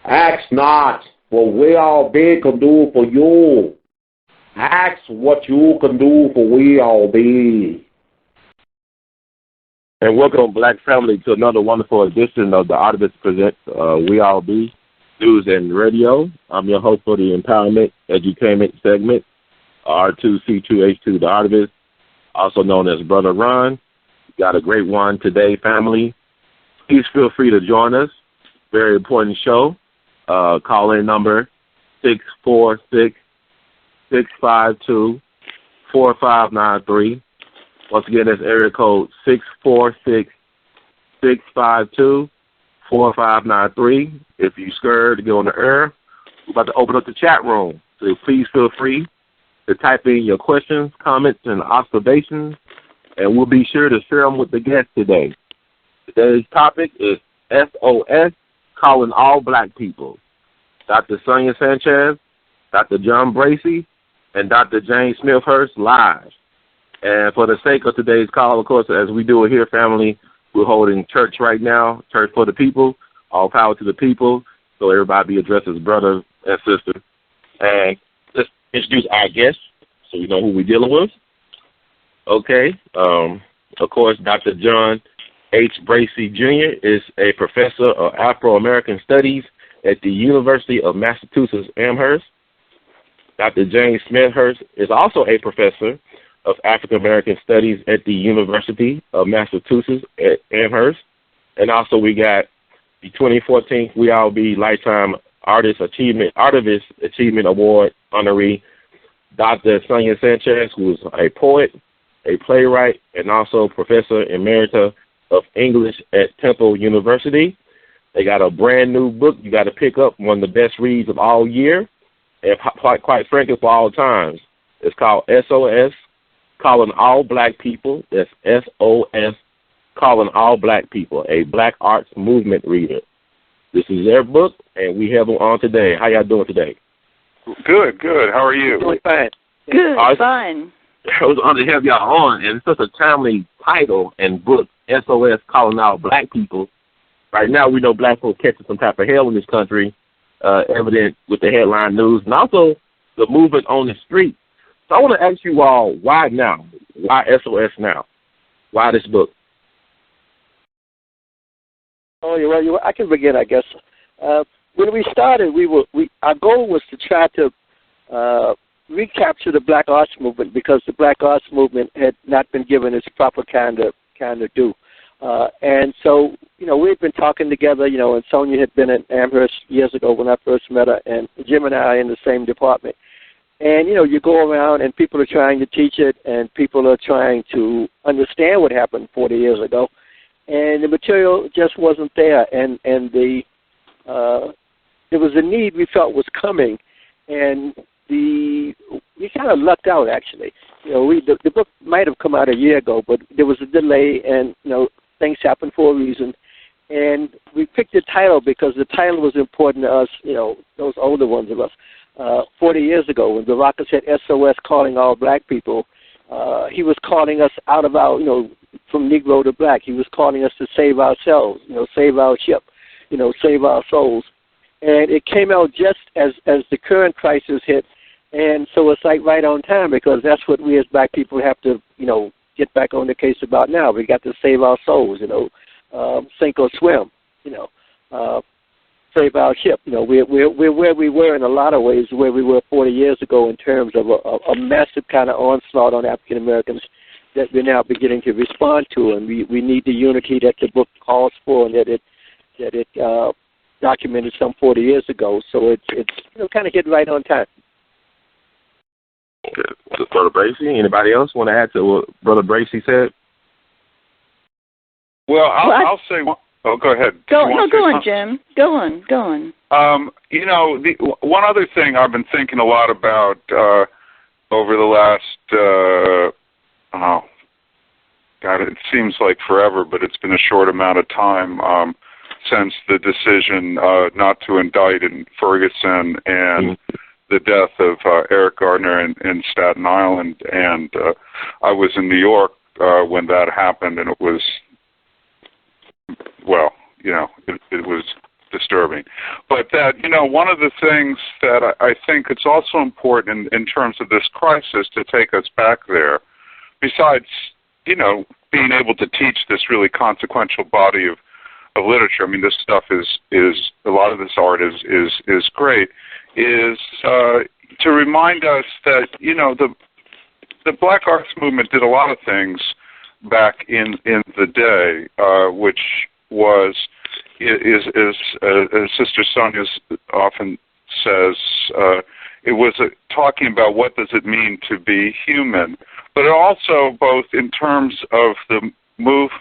Ask not what we all be can do for you. Ask what you can do for we all be. And welcome, Black family, to another wonderful edition of the Artivist Presents We All Be News and Radio. I'm your host for the Empowerment Edutainment segment, R2C2H2, the Artivist, also known as Brother Ron. Got a great one today, family. Please feel free to join us. Very important show. Call-in number 646-652-4593. Once again, that's area code 646-652-4593. If you're scared to go on the air, we're about to open up the chat room. So please feel free to type in your questions, comments, and observations, and we'll be sure to share them with the guests today. Today's topic is SOS, calling all black people. Dr. Sonia Sanchez, Dr. John Bracey, and Dr. James Smethurst live. And for the sake of today's call, of course, as we do it here, family, we're holding church right now, church for the people, all power to the people, so everybody be addressed as brother and sister. And let's introduce our guests so you know who we're dealing with. Okay. Of course, Dr. John H. Bracey, Jr. is a professor of Afro-American Studies at the University of Massachusetts, Amherst. Dr. James Smethurst is also a professor of African American Studies at the University of Massachusetts at Amherst. And also we got the 2014 We All Be Lifetime Artivist Achievement Award honoree, Dr. Sonia Sanchez, who is a poet, a playwright, and also Professor Emerita of English at Temple University. They got a brand new book you got to pick up, one of the best reads of all year, and quite frankly, for all times. It's called SOS, Calling All Black People. That's SOS, Calling All Black People, a Black Arts Movement reader. This is their book, and we have them on today. How y'all doing today? Good, good. How are you? Doing fine. Good, fine. It was honored to have y'all on, and it's such a timely title and book, SOS, Calling Out Black People. Right now, we know black folks catching some type of hell in this country, evident with the headline news, and also the movement on the street. So I want to ask you all, why now? Why SOS now? Why this book? Oh, well, I can begin, I guess. When we started, our goal was to try to recapture the Black Arts Movement, because the Black Arts Movement had not been given its proper kind of due. And so, we had been talking together, and Sonia had been at Amherst years ago when I first met her, and Jim and I are in the same department. And, you go around and people are trying to teach it, and people are trying to understand what happened 40 years ago. And the material just wasn't there, and there was a need we felt was coming, and we kind of lucked out, actually. The book might have come out a year ago, but there was a delay, and, things happen for a reason. And we picked the title because the title was important to us, those older ones of us. 40 years ago, when Baraka said SOS, calling all black people, he was calling us out of our, from Negro to black. He was calling us to save ourselves, save our ship, save our souls. And it came out just as the current crisis hit. And so it's like right on time, because that's what we as black people have to, get back on the case about now. We got to save our souls, sink or swim, save our ship. We're where we were in a lot of ways, where we were 40 years ago in terms of a massive kind of onslaught on African Americans that we're now beginning to respond to, and we need the unity that the book calls for, and that it documented some 40 years ago. So it's kind of hit right on time. Okay. Brother Bracey, anybody else want to add to what Brother Bracey said? Well, I'll say. Oh, go ahead. Go on, Jim. Go on. One other thing I've been thinking a lot about over the last, it seems like forever, but it's been a short amount of time since the decision not to indict in Ferguson and the death of Eric Gardner in Staten Island. And I was in New York when that happened, and it was, it was disturbing. But that, one of the things that I think it's also important in terms of this crisis to take us back there, besides, being able to teach this really consequential body of literature. I mean, this stuff is a lot of this art is great, is to remind us that, the Black Arts Movement did a lot of things back in the day, which was, as Sister Sonia often says, it was talking about what does it mean to be human, but it also both in terms of the move,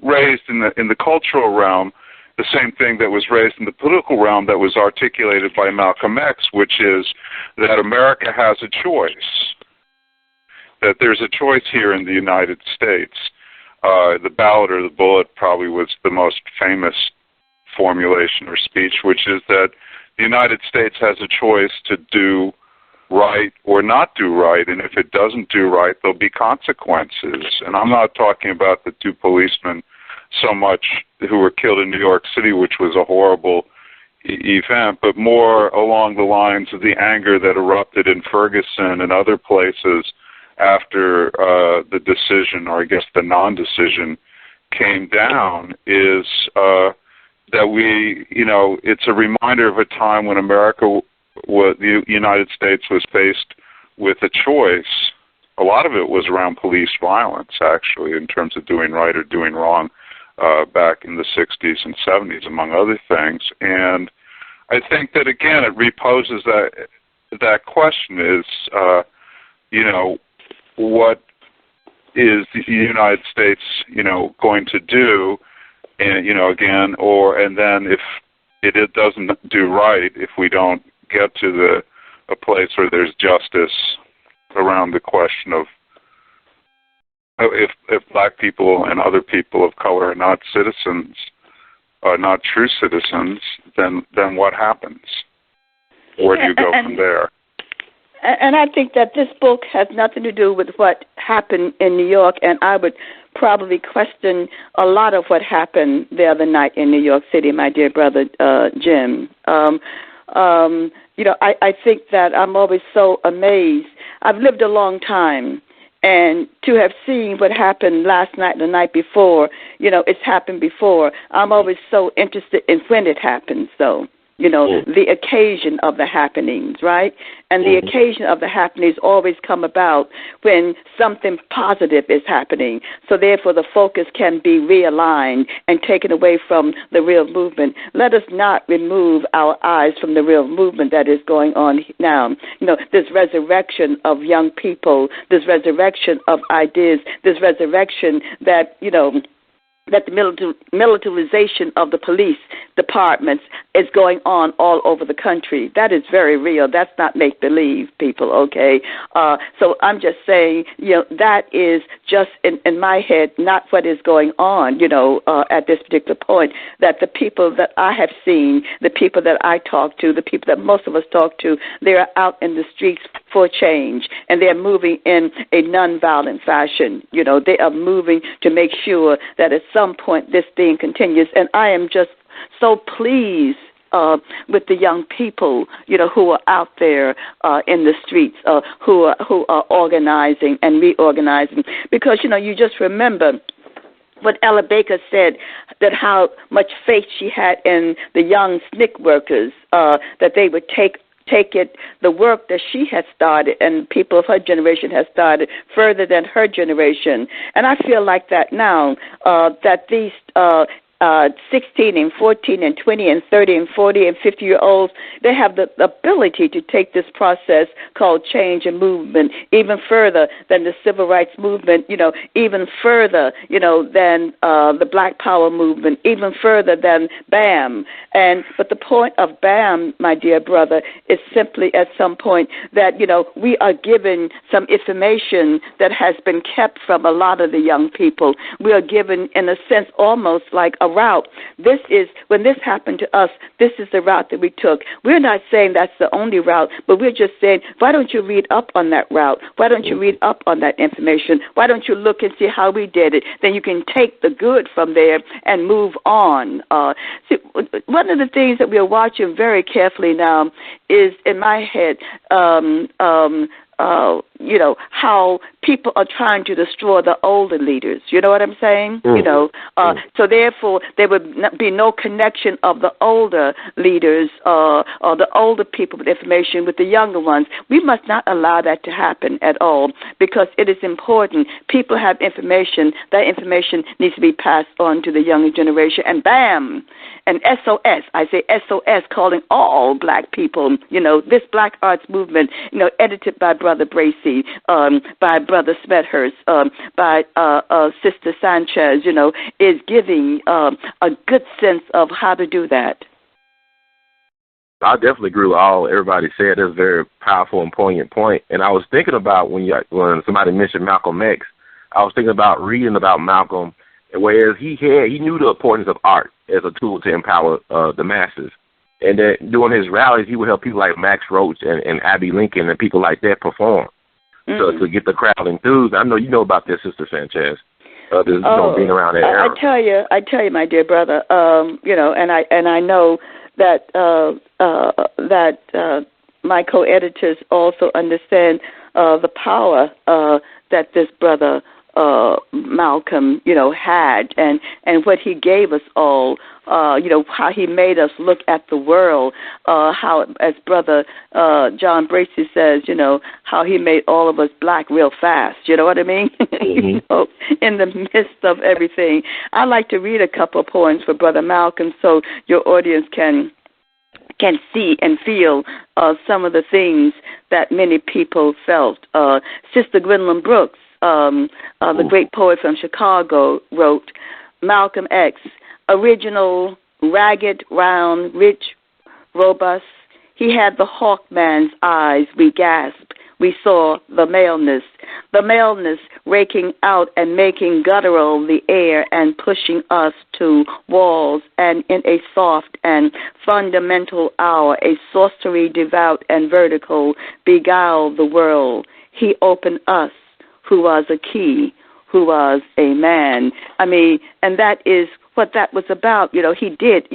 raised in the cultural realm, the same thing that was raised in the political realm that was articulated by Malcolm X, which is that America has a choice, that there's a choice here in the United States. The ballot or the bullet probably was the most famous formulation or speech, which is that the United States has a choice to do right or not do right, and if it doesn't do right, there'll be consequences. And I'm not talking about the two policemen so much who were killed in New York City, which was a horrible event, but more along the lines of the anger that erupted in Ferguson and other places after the decision, or I guess the non-decision, came down, is that we, it's a reminder of a time when the United States was faced with a choice. A lot of it was around police violence, actually, in terms of doing right or doing wrong back in the 60s and 70s, among other things. And I think that, again, it reposes that question is, what is the United States, going to do, and, again, and then if it doesn't do right, if we don't get to a place where there's justice around the question of if black people and other people of color are not citizens, are not true citizens, then what happens? Where do you go from there? And I think that this book has nothing to do with what happened in New York, and I would probably question a lot of what happened the other night in New York City, my dear brother Jim. I think that I'm always so amazed. I've lived a long time, and to have seen what happened last night and the night before, it's happened before. I'm always so interested in when it happens, though. The occasion of the happenings, right? And the occasion of the happenings always come about when something positive is happening. So therefore the focus can be realigned and taken away from the real movement. Let us not remove our eyes from the real movement that is going on now. This resurrection of young people, this resurrection of ideas, this resurrection that, that the militarization of the police departments is going on all over the country. That is very real. That's not make-believe, people, okay? So I'm just saying, that is just in my head not what is going on, at this particular point, that the people that I have seen, the people that I talk to, the people that most of us talk to, they are out in the streets for change, and they're moving in a nonviolent fashion. They are moving to make sure that at some point this thing continues. And I am just so pleased with the young people, who are out there in the streets, who are organizing and reorganizing. Because, you just remember what Ella Baker said, that how much faith she had in the young SNCC workers, that they would take the work that she had started and people of her generation had started further than her generation. And I feel like that now, that these 16 and 14 and 20 and 30 and 40 and 50-year-olds, they have the ability to take this process called change and movement even further than the civil rights movement, even further, than the Black Power movement, even further than BAM. But the point of BAM, my dear brother, is simply at some point that, we are given some information that has been kept from a lot of the young people. We are given, in a sense, almost like a route. When this happened to us, this is the route that we took. We're not saying that's the only route, but we're just saying, why don't you read up on that route? Why don't you read up on that information? Why don't you look and see how we did it? Then you can take the good from there and move on. See, one of the things that we are watching very carefully now is, in my head, how people are trying to destroy the older leaders. You know what I'm saying? So therefore there would be no connection of the older leaders or the older people with information with the younger ones. We must not allow that to happen at all, because it is important. People have information. That information needs to be passed on to the younger generation. And bam! And SOS, I say SOS, calling all black people, this Black Arts Movement, edited by Brother Bracey, by Brother Smethurst, by Sister Sanchez, is giving a good sense of how to do that. I definitely agree with all everybody said. That's a very powerful and poignant point. And I was thinking about when somebody mentioned Malcolm X, I was thinking about reading about Malcolm, whereas he knew the importance of art as a tool to empower the masses. And then during his rallies, he would help people like Max Roach and Abby Lincoln and people like that perform to get the crowd enthused. I know you know about this, Sister Sanchez. Being around that era. I tell you, my dear brother. And I know that my co-editors also understand the power that this brother Malcolm, had, and what he gave us all, how he made us look at the world, how, as Brother John Bracey says, how he made all of us black real fast. You know what I mean? Mm-hmm. In the midst of everything. I'd like to read a couple of poems for Brother Malcolm so your audience can see and feel some of the things that many people felt. Sister Gwendolyn Brooks, the great poet from Chicago, wrote, Malcolm X, original, ragged, round, rich, robust. He had the hawkman's eyes. We gasped. We saw the maleness raking out and making guttural the air and pushing us to walls, and in a soft and fundamental hour, a sorcery devout and vertical beguiled the world. He opened us, who was a key, who was a man. I mean, and that is what that was about. He did,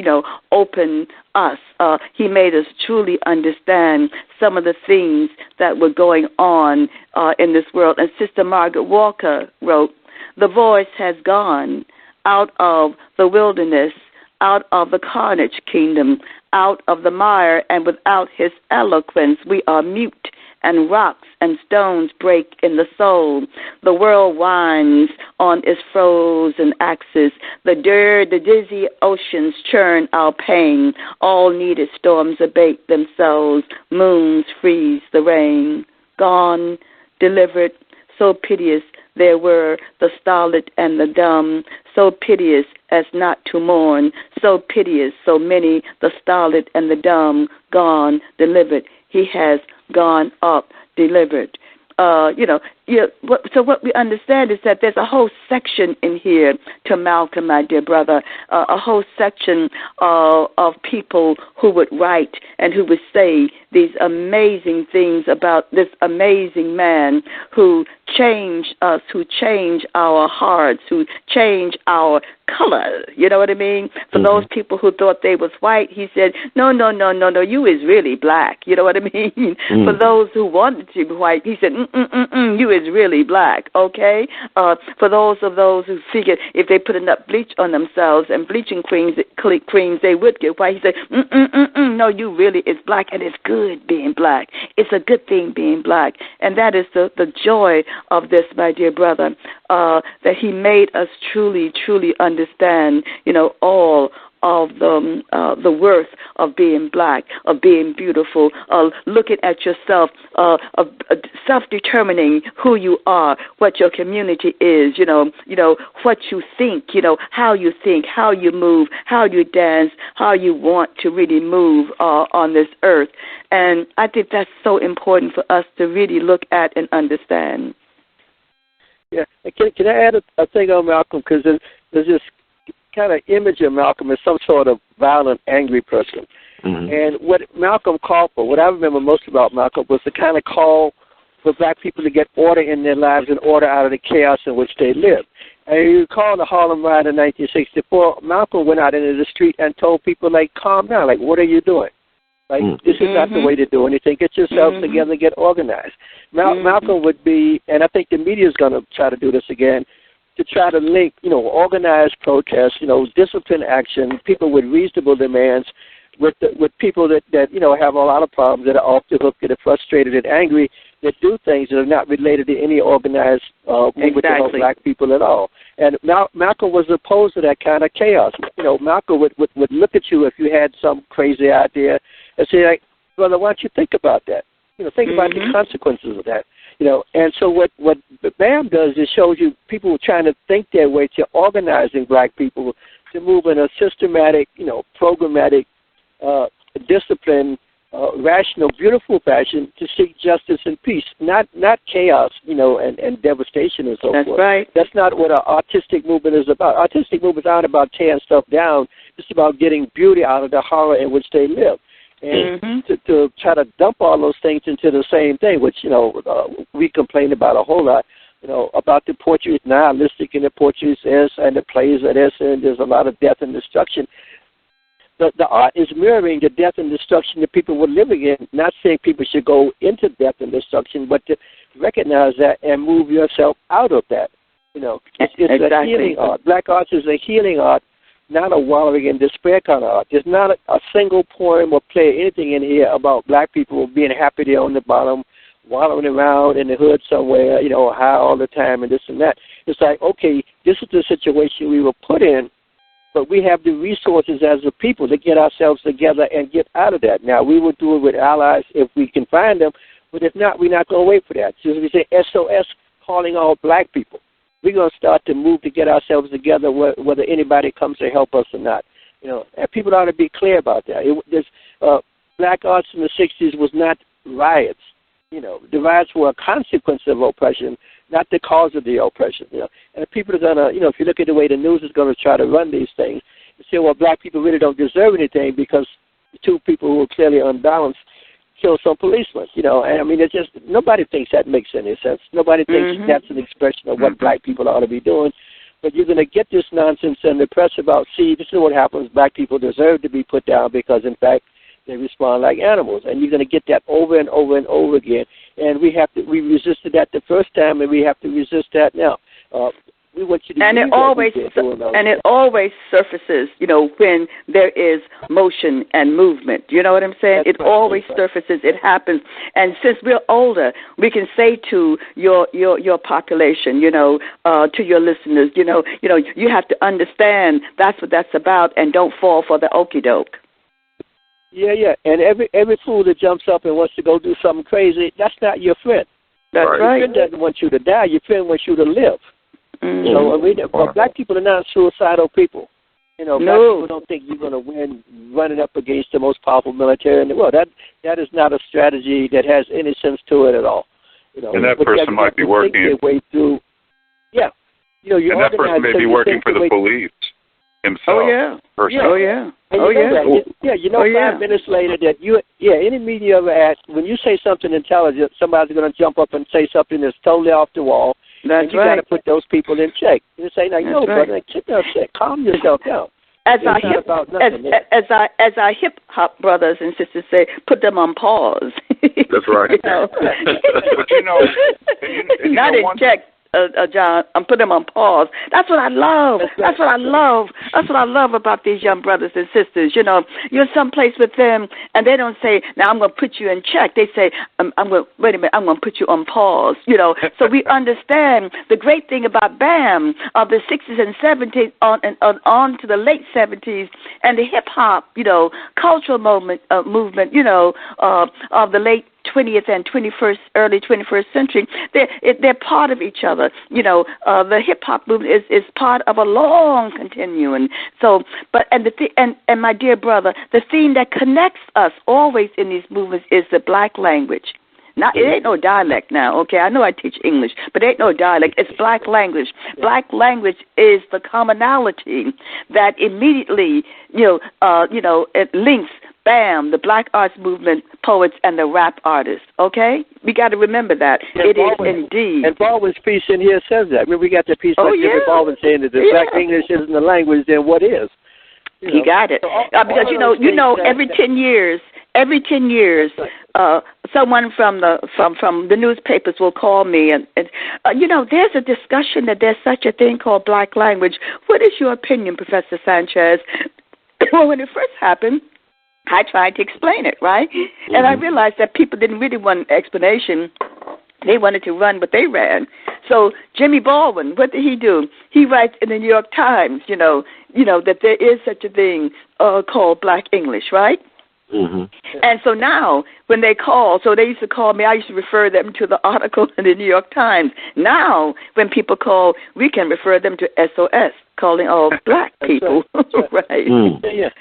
open us. He made us truly understand some of the things that were going on in this world. And Sister Margaret Walker wrote, the voice has gone out of the wilderness, out of the carnage kingdom, out of the mire, and without his eloquence we are mute, and rocks and stones break in the soul. The world winds on its frozen axis. The dizzy oceans churn our pain. All needed storms abate themselves. Moons freeze the rain. Gone, delivered, so piteous there were the stolid and the dumb, so piteous as not to mourn, so piteous, so many, the stolid and the dumb, gone, delivered. He has gone up, delivered. So what we understand is that there's a whole section in here to Malcolm, my dear brother, a whole section of people who would write and who would say these amazing things about this amazing man who changed us, who changed our hearts, who changed our color. You know what I mean? For those people who thought they was white, he said, no, you is really black. You know what I mean? For those who wanted to be white, he said, you is really black, okay? For those who figured if they put enough bleach on themselves and bleaching creams, they would get white, he said, no, you really is black, and it's good being black. It's a good thing being black. And that is the joy of this, my dear brother, that he made us truly, truly understand, all of the worth of being black, of being beautiful, looking at yourself, of self-determining who you are, what your community is, what you think, how you move, how you dance, how you want to really move on this earth. And I think that's so important for us to really look at and understand. Yeah. Can I add a thing on Malcolm? Because there's just kind of image of Malcolm as some sort of violent, angry person. Mm-hmm. And what Malcolm called for, what I remember most about Malcolm, was the kind of call for black people to get order in their lives and order out of the chaos in which they live. And you recall the Harlem Riot in 1964, Malcolm went out into the street and told people, like, calm down, like, what are you doing? Like, this is not the way to do anything. Get yourselves together and get organized. Malcolm would be, and I think the media is going to try to do this again, to try to link, organized protests, disciplined action, people with reasonable demands, with people that have a lot of problems, that are off the hook, that are frustrated and angry, that do things that are not related to any organized movement to help black people at all. And Malcolm was opposed to that kind of chaos. Malcolm would look at you if you had some crazy idea and say, like, brother, why don't you think about that? Think about the consequences of that. And so what BAM does is shows you people trying to think their way to organizing black people to move in a systematic, programmatic, disciplined, rational, beautiful fashion to seek justice and peace, not chaos, and devastation and so forth. That's right. That's not what an artistic movement is about. Artistic movements aren't about tearing stuff down. It's about getting beauty out of the horror in which they live. And to try to dump all those things into the same thing, which, we complain about a whole lot, about the Portuguese nihilistic in the Portuguese and the plays of this, and there's a lot of death and destruction. The art is mirroring the death and destruction that people were living in, not saying people should go into death and destruction, but to recognize that and move yourself out of that. It's a healing art. Black art is a healing art, not a wallowing in despair kind of art. There's not a single poem or play, anything in here about black people being happy they're on the bottom, wallowing around in the hood somewhere, high all the time and this and that. It's like, okay, this is the situation we were put in, but we have the resources as a people to get ourselves together and get out of that. Now, we will do it with allies if we can find them, but if not, we're not going to wait for that. So we say SOS, calling all black people. We're going to start to move to get ourselves together, whether anybody comes to help us or not. And people ought to be clear about that. Black arts in the 60s was not riots. The riots were a consequence of oppression, not the cause of the oppression. And people are going to, if you look at the way the news is going to try to run these things, you say, well, black people really don't deserve anything because the two people who are clearly unbalanced kill some policemen, and I mean, it's just, nobody thinks that makes any sense. Nobody thinks that's an expression of what black people ought to be doing. But you're going to get this nonsense in the press about, see, this is what happens, black people deserve to be put down because, in fact, they respond like animals. And you're going to get that over and over and over again. And we resisted that the first time, and we have to resist that now. We want you to and it always surfaces, when there is motion and movement. You know what I'm saying? It always surfaces. It happens. And since we're older, we can say to your population, to your listeners, you have to understand that's what that's about, and don't fall for the okie doke. Yeah. And every fool that jumps up and wants to go do something crazy, that's not your friend. That's right. Your friend doesn't want you to die. Your friend wants you to live. So black people are not suicidal people. Black people don't think you're going to win running up against the most powerful military in the world. That is not a strategy that has any sense to it at all. And that person might be working. Their way through. Yeah. And that person may be working for the police himself. Oh, yeah. Personally. Oh, yeah. Yeah. 5 minutes later that any media you ever ask, when you say something intelligent, somebody's going to jump up and say something that's totally off the wall. That's you got to put those people in check. You say, brother, sit down, calm yourself down. As our hip hop brothers and sisters say, put them on pause. That's right. But not in check. John, I'm putting them on pause. That's what I love. That's what I love. That's what I love about these young brothers and sisters. You're someplace with them, and they don't say, now I'm going to put you in check. They say, wait a minute, I'm going to put you on pause. So we understand the great thing about BAM of the 60s and 70s on to the late 70s and the hip-hop, cultural movement, of the late 20th and 21st, early 21st century, they're part of each other. The hip hop movement is part of a long continuum. So, and my dear brother, the theme that connects us always in these movements is the black language. Not, it ain't no dialect now, okay? I know I teach English, but it ain't no dialect. It's black language. Black language is the commonality that immediately, it links, bam, the black arts movement, poets, and the rap artists, okay? We got to remember that. It is indeed. And Baldwin's piece in here says that. When we got the piece Jimmy Baldwin saying that if black English isn't the language, then what is? He got it. So because every 10 years, someone from the newspapers will call me, and there's a discussion that there's such a thing called black language. What is your opinion, Professor Sanchez? Well, when it first happened, I tried to explain it, right? Mm-hmm. And I realized that people didn't really want an explanation. They wanted to run, but they ran. So Jimmy Baldwin, what did he do? He writes in the New York Times, that there is such a thing called black English, right? Mm-hmm. And so now when they call, so they used to call me, I used to refer them to the article in the New York Times. Now when people call, we can refer them to SOS, calling all black people, right? Mm.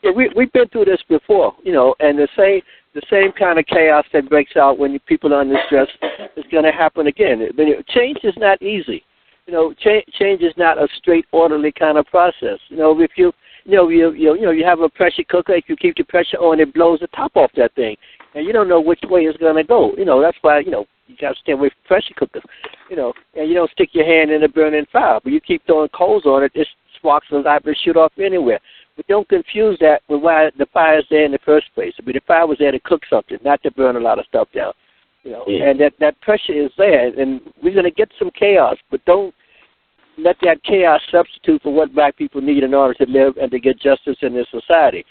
Yeah, we've been through this before, and the same kind of chaos that breaks out when people are under stress is going to happen again. Change is not easy. Change is not a straight, orderly kind of process. If you have a pressure cooker, if you keep the pressure on, it blows the top off that thing, and you don't know which way it's going to go. That's why you got to stay away from pressure cookers. And you don't stick your hand in a burning fire, but you keep throwing coals on it, it sparks will liable to shoot off anywhere. But don't confuse that with why the fire is there in the first place. I mean, the fire was there to cook something, not to burn a lot of stuff down. And that pressure is there, and we're going to get some chaos, but don't let that chaos substitute for what black people need in order to live and to get justice in this society.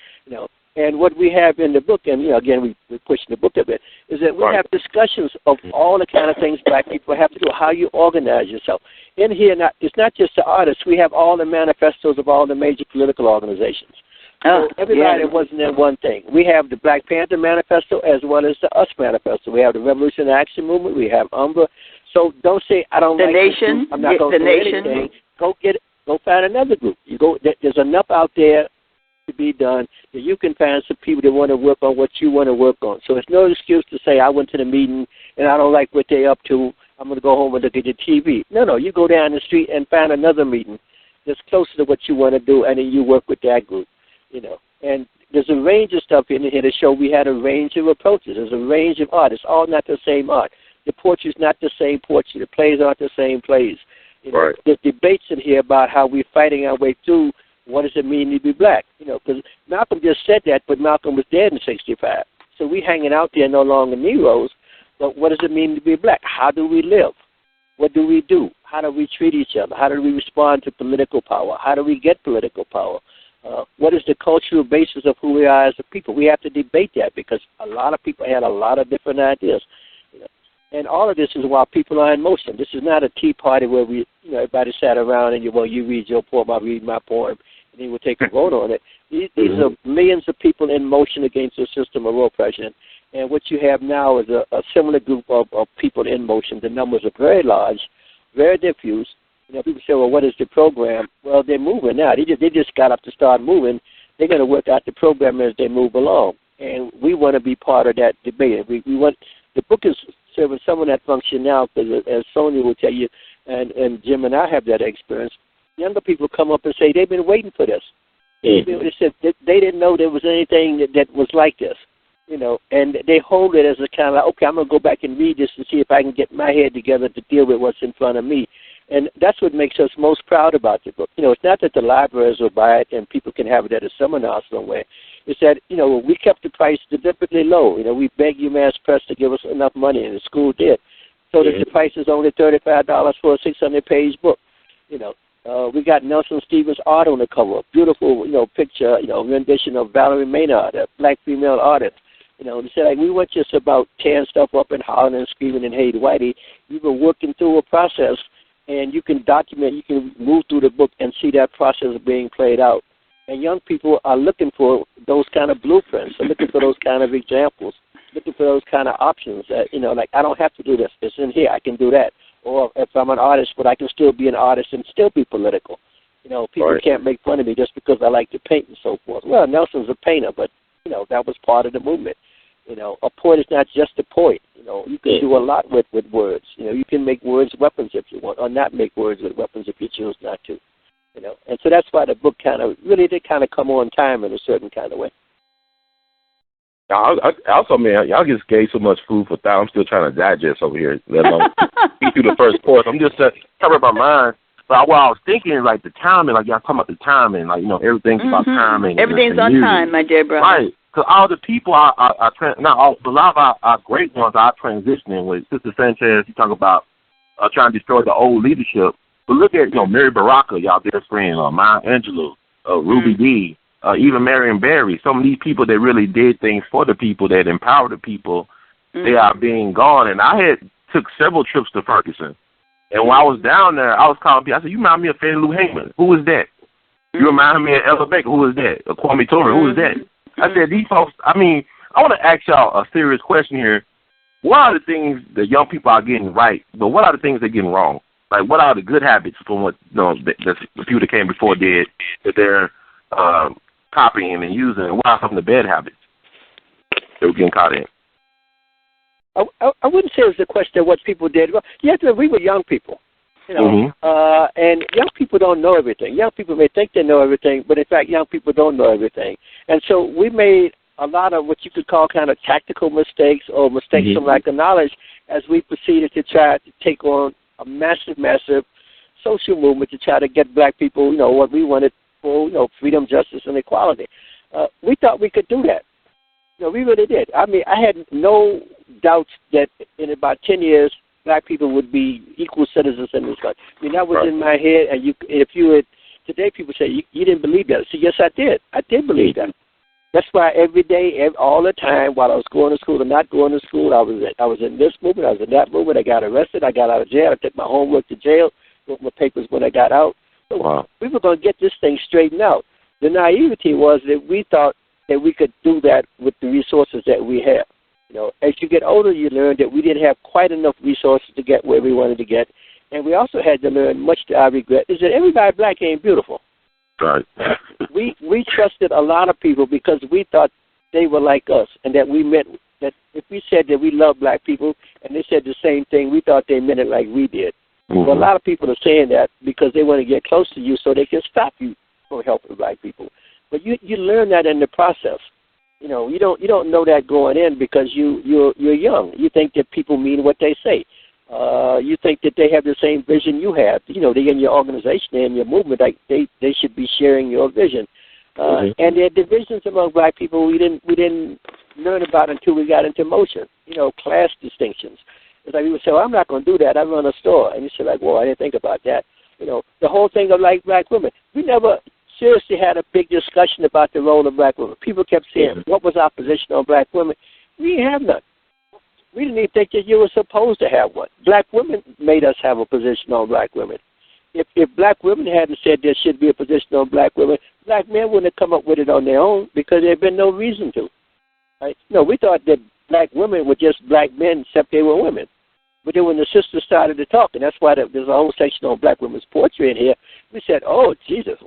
And what we have in the book, and again we're pushing the book a bit, is that we have discussions of all the kind of things black people have to do, how you organize yourself. In here, it's not just the artists. We have all the manifestos of all the major political organizations. So everybody wasn't in one thing. We have the Black Panther Manifesto as well as the US Manifesto. We have the Revolution Action Movement. We have UMBRA. So don't say, I don't like this group. I'm not going to do anything. Go find another group. There's enough out there to be done that you can find some people that want to work on what you want to work on. So it's no excuse to say, I went to the meeting and I don't like what they're up to. I'm going to go home and look at the TV. No, you go down the street and find another meeting that's closer to what you want to do, and then you work with that group. And there's a range of stuff in here to show we had a range of approaches. There's a range of art. It's all not the same art. The portrait's not the same portrait. The plays aren't the same plays. There's debates in here about how we're fighting our way through what does it mean to be black. Because Malcolm just said that, but Malcolm was dead in 1965. So we hanging out there no longer Negroes, but what does it mean to be black? How do we live? What do we do? How do we treat each other? How do we respond to political power? How do we get political power? What is the cultural basis of who we are as a people? We have to debate that because a lot of people had a lot of different ideas. And all of this is while people are in motion. This is not a tea party where everybody sat around and you read your poem, I read my poem, and then we'll take a vote on it. These are millions of people in motion against the system of oppression. And what you have now is a similar group of people in motion. The numbers are very large, very diffuse. People say, well, what is the program? Well, they're moving now. They just got up to start moving. They're going to work out the program as they move along. And we want to be part of that debate. We want the book is serving some of that function now because, as Sonia will tell you, and Jim and I have that experience, younger people come up and say they've been waiting for this. They said they didn't know there was anything that was like this. And they hold it as a kind of like, okay, I'm going to go back and read this to see if I can get my head together to deal with what's in front of me. And that's what makes us most proud about the book. It's not that the libraries will buy it and people can have it at a seminar somewhere. It's that, we kept the price deliberately low. We begged UMass Press to give us enough money, and the school did, so that the price is only $35 for a 600-page book. We got Nelson Stevens' art on the cover, a beautiful, picture, rendition of Valerie Maynard, a black female artist. They said, we weren't just about tearing stuff up and hollering and screaming and hating whitey. We were working through a process, and you can document, you can move through the book and see that process being played out. And young people are looking for those kind of blueprints, they're looking for those kind of examples, looking for those kind of options that, like, I don't have to do this. It's in here. I can do that. Or if I'm an artist, but I can still be an artist and still be political. People can't make fun of me just because I like to paint and so forth. Well, Nelson's a painter, but, that was part of the movement. poet is not just a poet. You can do a lot with words. You can make words weapons if you want, or not make words with weapons if you choose not to. And so that's why the book really did come on time in a certain kind of way. Also, man, y'all just gave so much food for thought. I'm still trying to digest over here, let alone eat through the first course. I'm just covering my mind. But what I was thinking is, like, the timing, like y'all talking about the timing, like, everything's about timing. Everything's on time, my dear brother. Right. Because all the people a lot of our great ones are transitioning with Sister Sanchez. You talk about trying to destroy the old leadership. But look at, Mary Baraka, y'all dear friend, Maya Angelou, Ruby Dee, even Marion Barry. Some of these people that really did things for the people, that empowered the people, they are being gone. And I took several trips to Ferguson. And when I was down there, I was calling people. I said, "You remind me of Fannie Lou Hamer. Who is that? You remind me of Ella Baker. Who is that? Kwame Ture. Who is that?" I said, "These folks." I want to ask y'all a serious question here. What are the things the young people are getting right, but what are the things they're getting wrong? Like, what are the good habits from what the people that came before did that they're copying and using, and what are some of the bad habits that we're getting caught in? I wouldn't say it's a question of what people did. Well, we were young people, and young people don't know everything. Young people may think they know everything, but in fact, young people don't know everything. And so we made a lot of what you could call kind of tactical mistakes or mistakes from lack of knowledge as we proceeded to try to take on a massive, massive social movement to try to get black people, what we wanted for, freedom, justice, and equality. We thought we could do that. We really did. I had no doubts that in about 10 years, black people would be equal citizens in this country. That was in my head. And today people say, you didn't believe that. So yes, I did. I did believe that. That's why every day, all the time, while I was going to school or not going to school, I was in this movement, I was in that movement. I got arrested. I got out of jail. I took my homework to jail, wrote my papers when I got out. So we were going to get this thing straightened out. The naivety was that we thought that we could do that with the resources that we have. As you get older, you learn that we didn't have quite enough resources to get where we wanted to get. And we also had to learn, much to our regret, is that everybody black ain't beautiful. Right. we trusted a lot of people because we thought they were like us, and that we meant that if we said that we love black people and they said the same thing, we thought they meant it like we did. Well, a lot of people are saying that because they want to get close to you so they can stop you from helping black people. But you learn that in the process. You don't know that going in because you're young. You think that people mean what they say. You think that they have the same vision you have. They're in your organization, they're in your movement. Like they should be sharing your vision. And there are divisions among black people we didn't learn about until we got into motion. Class distinctions. It's like people say, "Well, I'm not going to do that. I run a store," and you say, "Like, well, I didn't think about that." The whole thing of like black women. We never seriously had a big discussion about the role of black women. People kept saying, "What was our position on black women?" We didn't have none. We didn't even think that you were supposed to have one. Black women made us have a position on black women. If black women hadn't said there should be a position on black women, black men wouldn't have come up with it on their own because there had been no reason to. Right? We thought that black women were just black men except they were women. But then when the sisters started to talk, and that's why there's a whole section on black women's poetry in here, we said, "Oh, Jesus,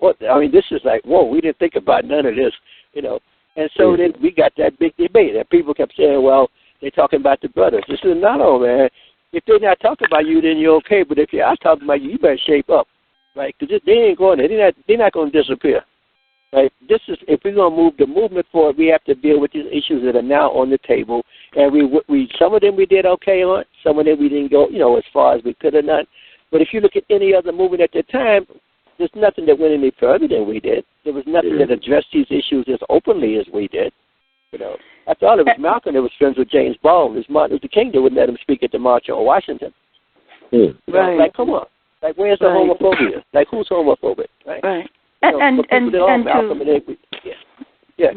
this is like, whoa, we didn't think about none of this, And so then we got that big debate, and people kept saying, "Well, they're talking about the brothers." This is not all, man. If they're not talking about you, then you're okay. But if they are talking about you, you better shape up, right? Because they ain't going there. They're not going to disappear, right? If we're going to move the movement forward, we have to deal with these issues that are now on the table. And we some of them we did okay on, some of them we didn't go, as far as we could have done. But if you look at any other movement at the time, there's nothing that went any further than we did. There was nothing that addressed these issues as openly as we did. I thought it was Malcolm that was friends with James Baldwin. It was Martin Luther King that wouldn't let him speak at the March on Washington. Right. Like, come on. Like, where's the homophobia? Like, who's homophobic? Right. And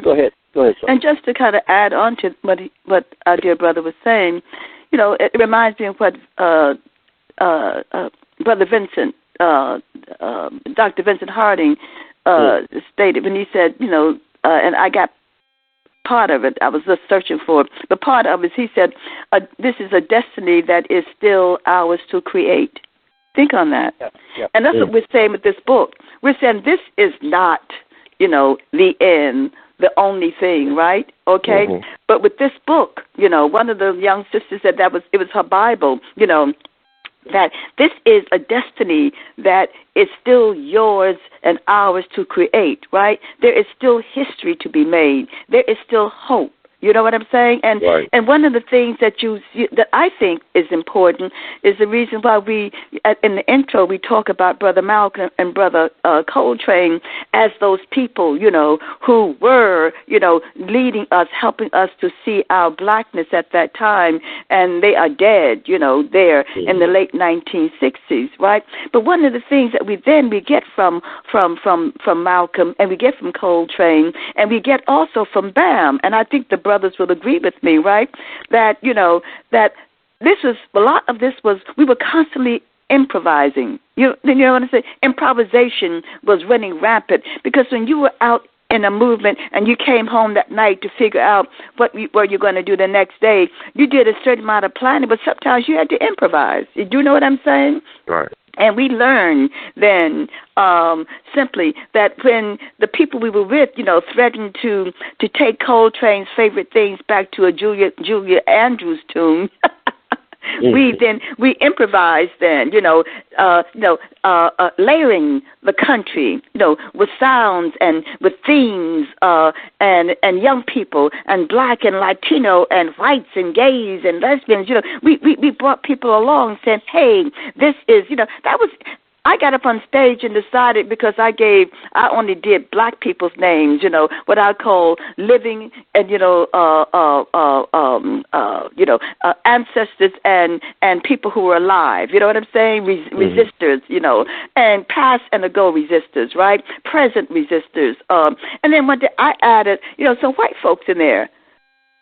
go ahead. Go ahead, and just to kind of add on to what our dear brother was saying, it reminds me of what Brother Vincent, Dr. Vincent Harding stated when he said, and I got part of it, I was just searching for it, but part of it, he said, this is a destiny that is still ours to create. Think on that. And that's what we're saying with this book. We're saying this is not, the end. the only thing, right? Okay? Mm-hmm. But with this book, one of the young sisters said it was her Bible, that this is a destiny that is still yours and ours to create, right? There is still history to be made. There is still hope. You know what I'm saying? And right. And one of the things that I think is important is the reason why in the intro we talk about Brother Malcolm and Brother Coltrane as those people, who were, leading us, helping us to see our blackness at that time, and they are dead, there in the late 1960s, right? But one of the things that we get from Malcolm, and we get from Coltrane, and we get also from Bam, and I think the brothers will agree with me, right? That, that this was, a lot of this was, we were constantly improvising. You know what I'm saying? Improvisation was running rampant because when you were out in a movement and you came home that night to figure out what you're going to do the next day, you did a certain amount of planning, but sometimes you had to improvise. You do know what I'm saying? Right. And we learned then simply that when the people we were with, threatened to take Coltrane's favorite things back to a Julia Andrews tune, we improvised then, layering the country, with sounds and with themes, and young people and black and Latino and whites and gays and lesbians, we brought people along saying, hey, this is, that was. I got up on stage and decided, because I only did black people's names, what I call living and, ancestors and people who were alive. You know what I'm saying? Resistors, and past and ago resistors, right? Present resistors. And then one day I added, some white folks in there.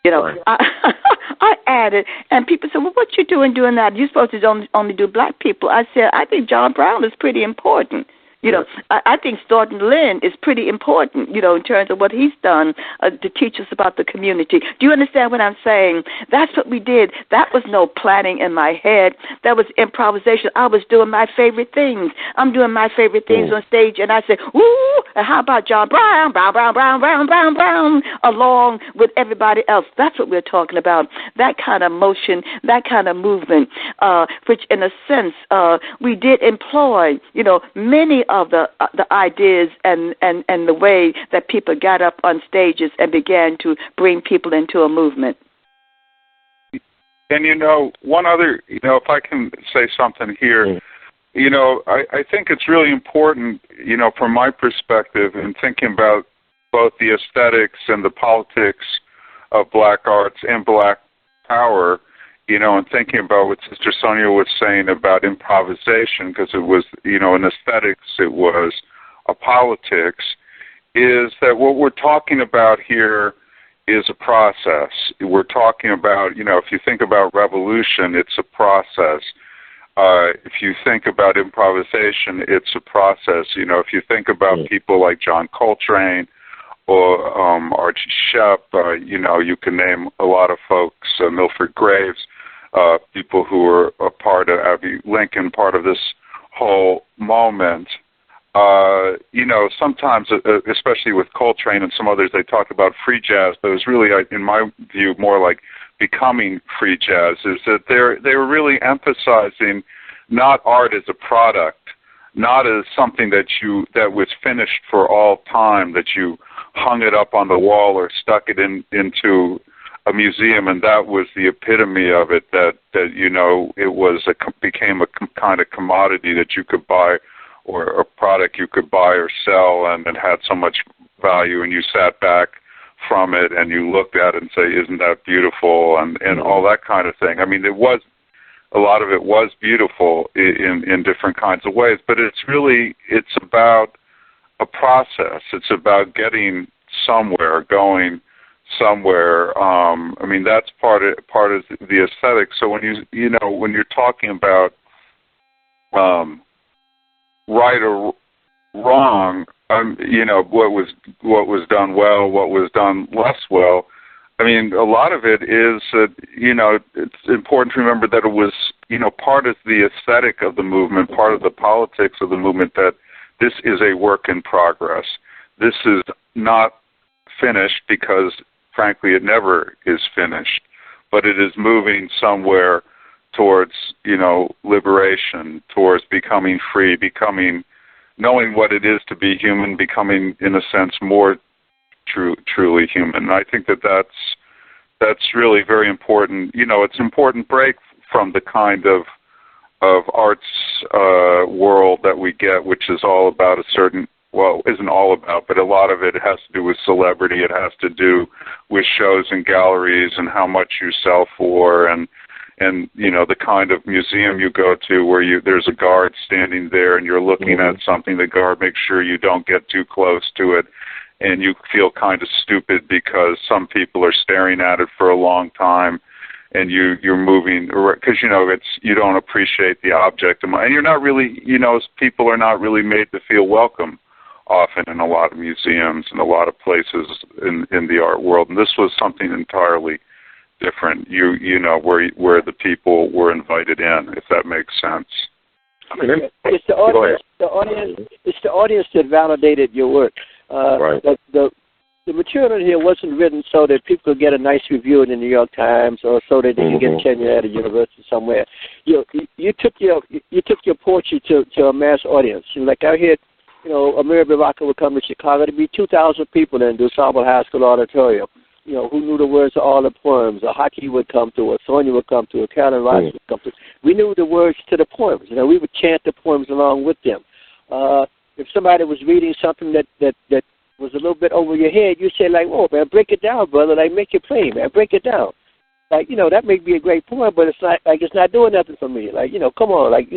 Right. I added, and people said, well, what you doing that? You're supposed to only do black people. I said, I think John Brown is pretty important. I think Thornton Lynn is pretty important, in terms of what he's done to teach us about the community. Do you understand what I'm saying? That's what we did. That was no planning in my head. That was improvisation. I was doing my favorite things. I'm doing my favorite things on stage, and I said, ooh, and how about John Brown, Brown, along with everybody else? That's what we're talking about, that kind of motion, that kind of movement, which in a sense we did employ, many of the ideas and the way that people got up on stages and began to bring people into a movement. And, one other, if I can say something here, I think it's really important, from my perspective, in thinking about both the aesthetics and the politics of black arts and black power, and thinking about what Sister Sonia was saying about improvisation, because it was, in aesthetics, it was a politics, is that what we're talking about here is a process. We're talking about, if you think about revolution, it's a process. If you think about improvisation, it's a process. If you think about people like John Coltrane or Archie Shepp, you can name a lot of folks, Milford Graves, people who were a part of Abby Lincoln, part of this whole moment. Sometimes, especially with Coltrane and some others, they talk about free jazz, but it was really, in my view, more like becoming free jazz, is that they were really emphasizing not art as a product, not as something that was finished for all time, that you hung it up on the wall or stuck it into a museum, and that was the epitome of it, that it became a kind of commodity that you could buy, or a product you could buy or sell, and it had so much value, and you sat back from it and you looked at it and say, isn't that beautiful, and all that kind of thing. I mean, a lot of it was beautiful in different kinds of ways, but it's about a process. It's about getting somewhere, going somewhere. That's part of the aesthetic. So when when you're talking about right or wrong, what was done well, what was done less well. A lot of it is it's important to remember that it was part of the aesthetic of the movement, part of the politics of the movement, that this is a work in progress. This is not finished because, frankly, it never is finished, but it is moving somewhere towards, liberation, towards becoming free, knowing what it is to be human, becoming, in a sense, more truly human. And I think that's really very important. It's an important break from the kind of arts world that we get, which is all about isn't all about, but a lot of it has to do with celebrity. It has to do with shows and galleries and how much you sell for, and the kind of museum you go to where there's a guard standing there and you're looking at something. The guard makes sure you don't get too close to it, and you feel kind of stupid because some people are staring at it for a long time, and you're moving because you don't appreciate the object, and you're not really people are not really made to feel welcome often in a lot of museums and a lot of places in the art world. And this was something entirely different. Where the people were invited in, if that makes sense. It's the audience. It's the audience that validated your work. Right. The material here wasn't written so that people could get a nice review in the New York Times or so that they could get tenure at a university somewhere. You took your poetry to a mass audience. Like I hear, Amir Baraka would come to Chicago. There'd be 2,000 people in the DuSable High School auditorium. Who knew the words of all the poems. A Hockey would come to us. Sonia would come to us. Carolyn Rice would come to us. We knew the words to the poems. We would chant the poems along with them. If somebody was reading something that was a little bit over your head, you say, like, "Oh, man, break it down, brother. Like, make it plain, man. Break it down." Like, that may be a great poem, but it's not doing nothing for me. Like, come on, like,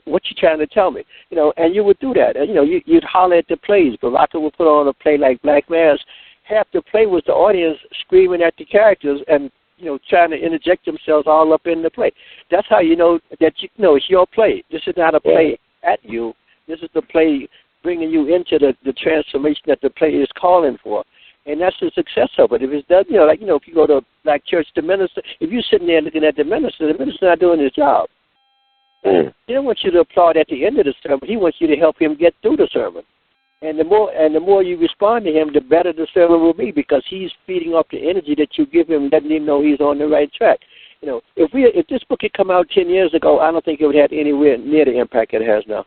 what you trying to tell me? And you would do that. And, you'd holler at the plays. Baraka would put on a play like Black Mass. Half the play was the audience screaming at the characters and, trying to interject themselves all up in the play. That's how you know that it's your play. This is not a play at you. This is the play bringing you into the transformation that the play is calling for. And that's the success of it. If it's done, if you go to a black church, the minister, if you're sitting there looking at the minister's not doing his job. He don't want you to applaud at the end of the sermon. He wants you to help him get through the sermon. And the more you respond to him, the better the sermon will be, because he's feeding off the energy that you give him, letting him know he's on the right track. If this book had come out 10 years ago, I don't think it would have had anywhere near the impact it has now.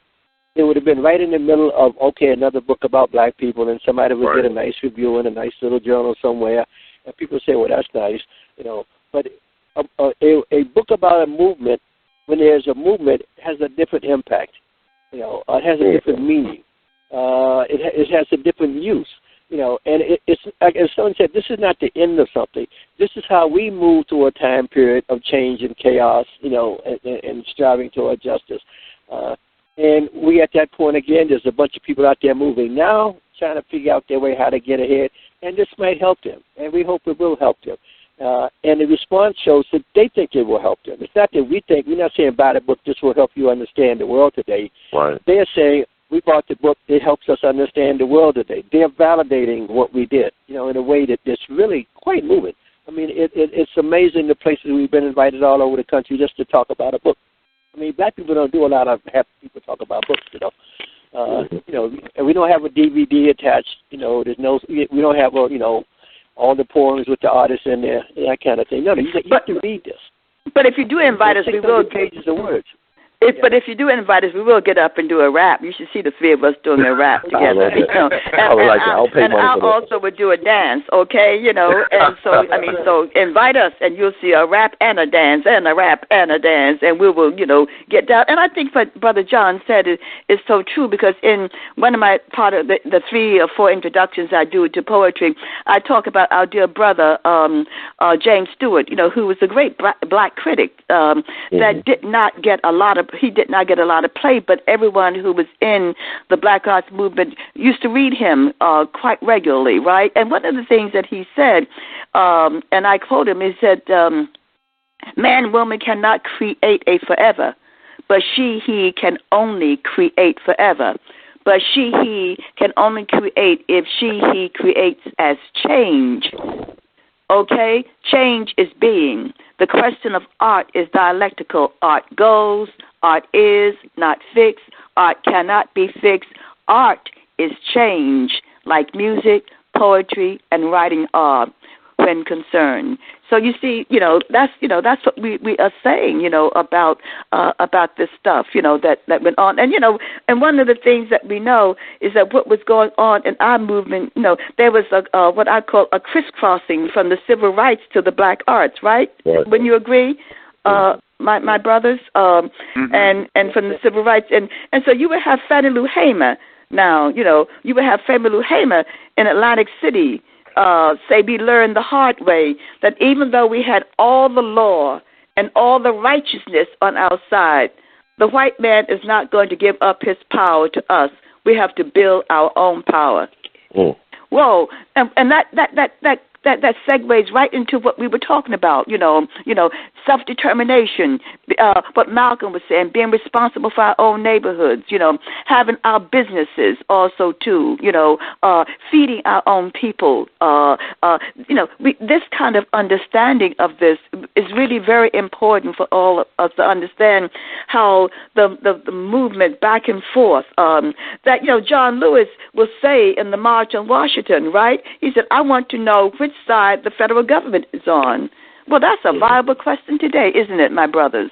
It would have been right in the middle of, another book about black people, and somebody would get a nice review in a nice little journal somewhere, and people say, well, that's nice, But a book about a movement, when there's a movement, has a different impact. It has a different meaning. It has a different use. And it's like as someone said, this is not the end of something. This is how we move through a time period of change and chaos, and striving toward justice. And we at that point, again, there's a bunch of people out there moving now, trying to figure out their way how to get ahead, and this might help them, and we hope it will help them. And the response shows that they think it will help them. It's not that we think, we're not saying buy the book, this will help you understand the world today. Right. They're saying, we bought the book, it helps us understand the world today. They're validating what we did, in a way that's really quite moving. I mean, it's amazing the places we've been invited all over the country just to talk about a book. I mean, black people don't do a lot of have people talk about books, and we don't have a DVD attached. There's no, we don't have all the poems with the artists in there, that kind of thing. No, you have to read this. But if you do invite us, we will pages of words. But if you do invite us, we will get up and do a rap. You should see the three of us doing a rap together. And I also would do a dance, okay? And so invite us, and you'll see a rap and a dance, and a rap and a dance, and we will, get down. And I think what Brother John said is so true, because in one of my part of the 3 or 4 introductions I do to poetry, I talk about our dear brother James Stewart, who was a great black critic that did not get a lot of play, but everyone who was in the Black Arts Movement used to read him quite regularly, right? And one of the things that he said, and I quote him, he said, man and woman cannot create a forever, but he can only create forever. But he can only create if he creates as change. Okay? Change is being. The question of art is dialectical. Art goes, art is, not fixed. Art cannot be fixed. Art is change. Like music, poetry, and writing art when concerned. So you see, that's what we are saying, about this stuff, that went on. And and one of the things that we know is that what was going on in our movement, there was what I call a crisscrossing from the civil rights to the black arts, right? Wouldn't you agree? My brothers, and from the civil rights, and so you would have Fannie Lou Hamer. Now, you would have Fannie Lou Hamer in Atlantic City. Say we learned the hard way that even though we had all the law and all the righteousness on our side, the white man is not going to give up his power to us. We have to build our own power. Whoa, and that segues right into what we were talking about, self-determination, what Malcolm was saying, being responsible for our own neighborhoods, having our businesses also too, feeding our own people. This kind of understanding of this is really very important for all of us to understand how the movement back and forth, that, John Lewis will say in the March on Washington, right? He said, I want to know which side the federal government is on. Well, that's a viable question today, isn't it, my brothers?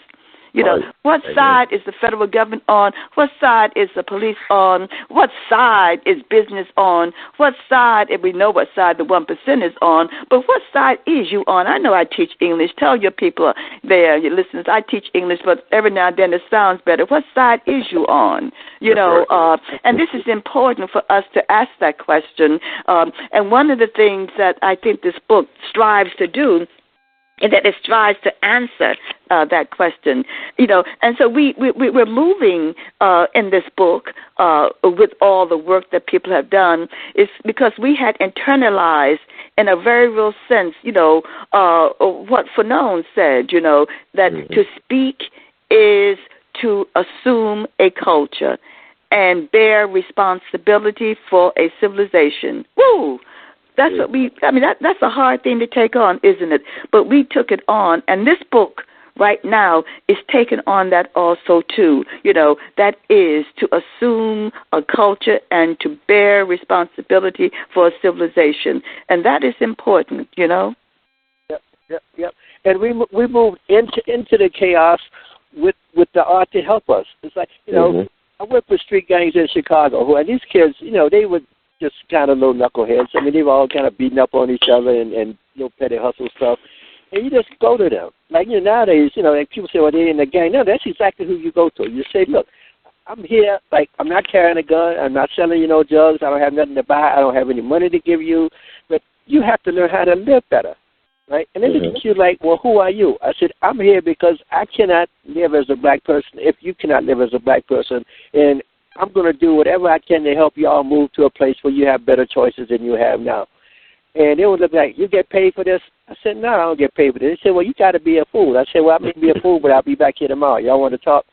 What side is the federal government on? What side is the police on? What side is business on? What side, and we know what side the 1% is on, but what side is you on? I know I teach English. Tell your people there, your listeners, I teach English, but every now and then it sounds better. What side is you on? And this is important for us to ask that question. And one of the things that I think this book strives to do and that it strives to answer that question, and so we're moving in this book with all the work that people have done is because we had internalized in a very real sense, what Fanon said, that to speak is to assume a culture and bear responsibility for a civilization. Woo! That's what that's a hard thing to take on, isn't it? But we took it on, and this book right now is taking on that also too. That is to assume a culture and to bear responsibility for a civilization, and that is important. Yep. And we moved into the chaos with the art to help us. It's like I worked with street gangs in Chicago, and these kids, they would just kind of little knuckleheads. I mean, they were all kind of beating up on each other and petty hustle stuff. And you just go to them. Like, nowadays, like people say, well, they're in the gang. No, that's exactly who you go to. You say, look, I'm here, like, I'm not carrying a gun. I'm not selling you no drugs. I don't have nothing to buy. I don't have any money to give you. But you have to learn how to live better, right? And they look at you like, well, who are you? I said, I'm here because I cannot live as a black person if you cannot live as a black person. And I'm going to do whatever I can to help you all move to a place where you have better choices than you have now. And they would look like, you get paid for this? I said, no, I don't get paid for this. They said, well, you got to be a fool. I said, well, I may be a fool, but I'll be back here tomorrow. Y'all want to talk?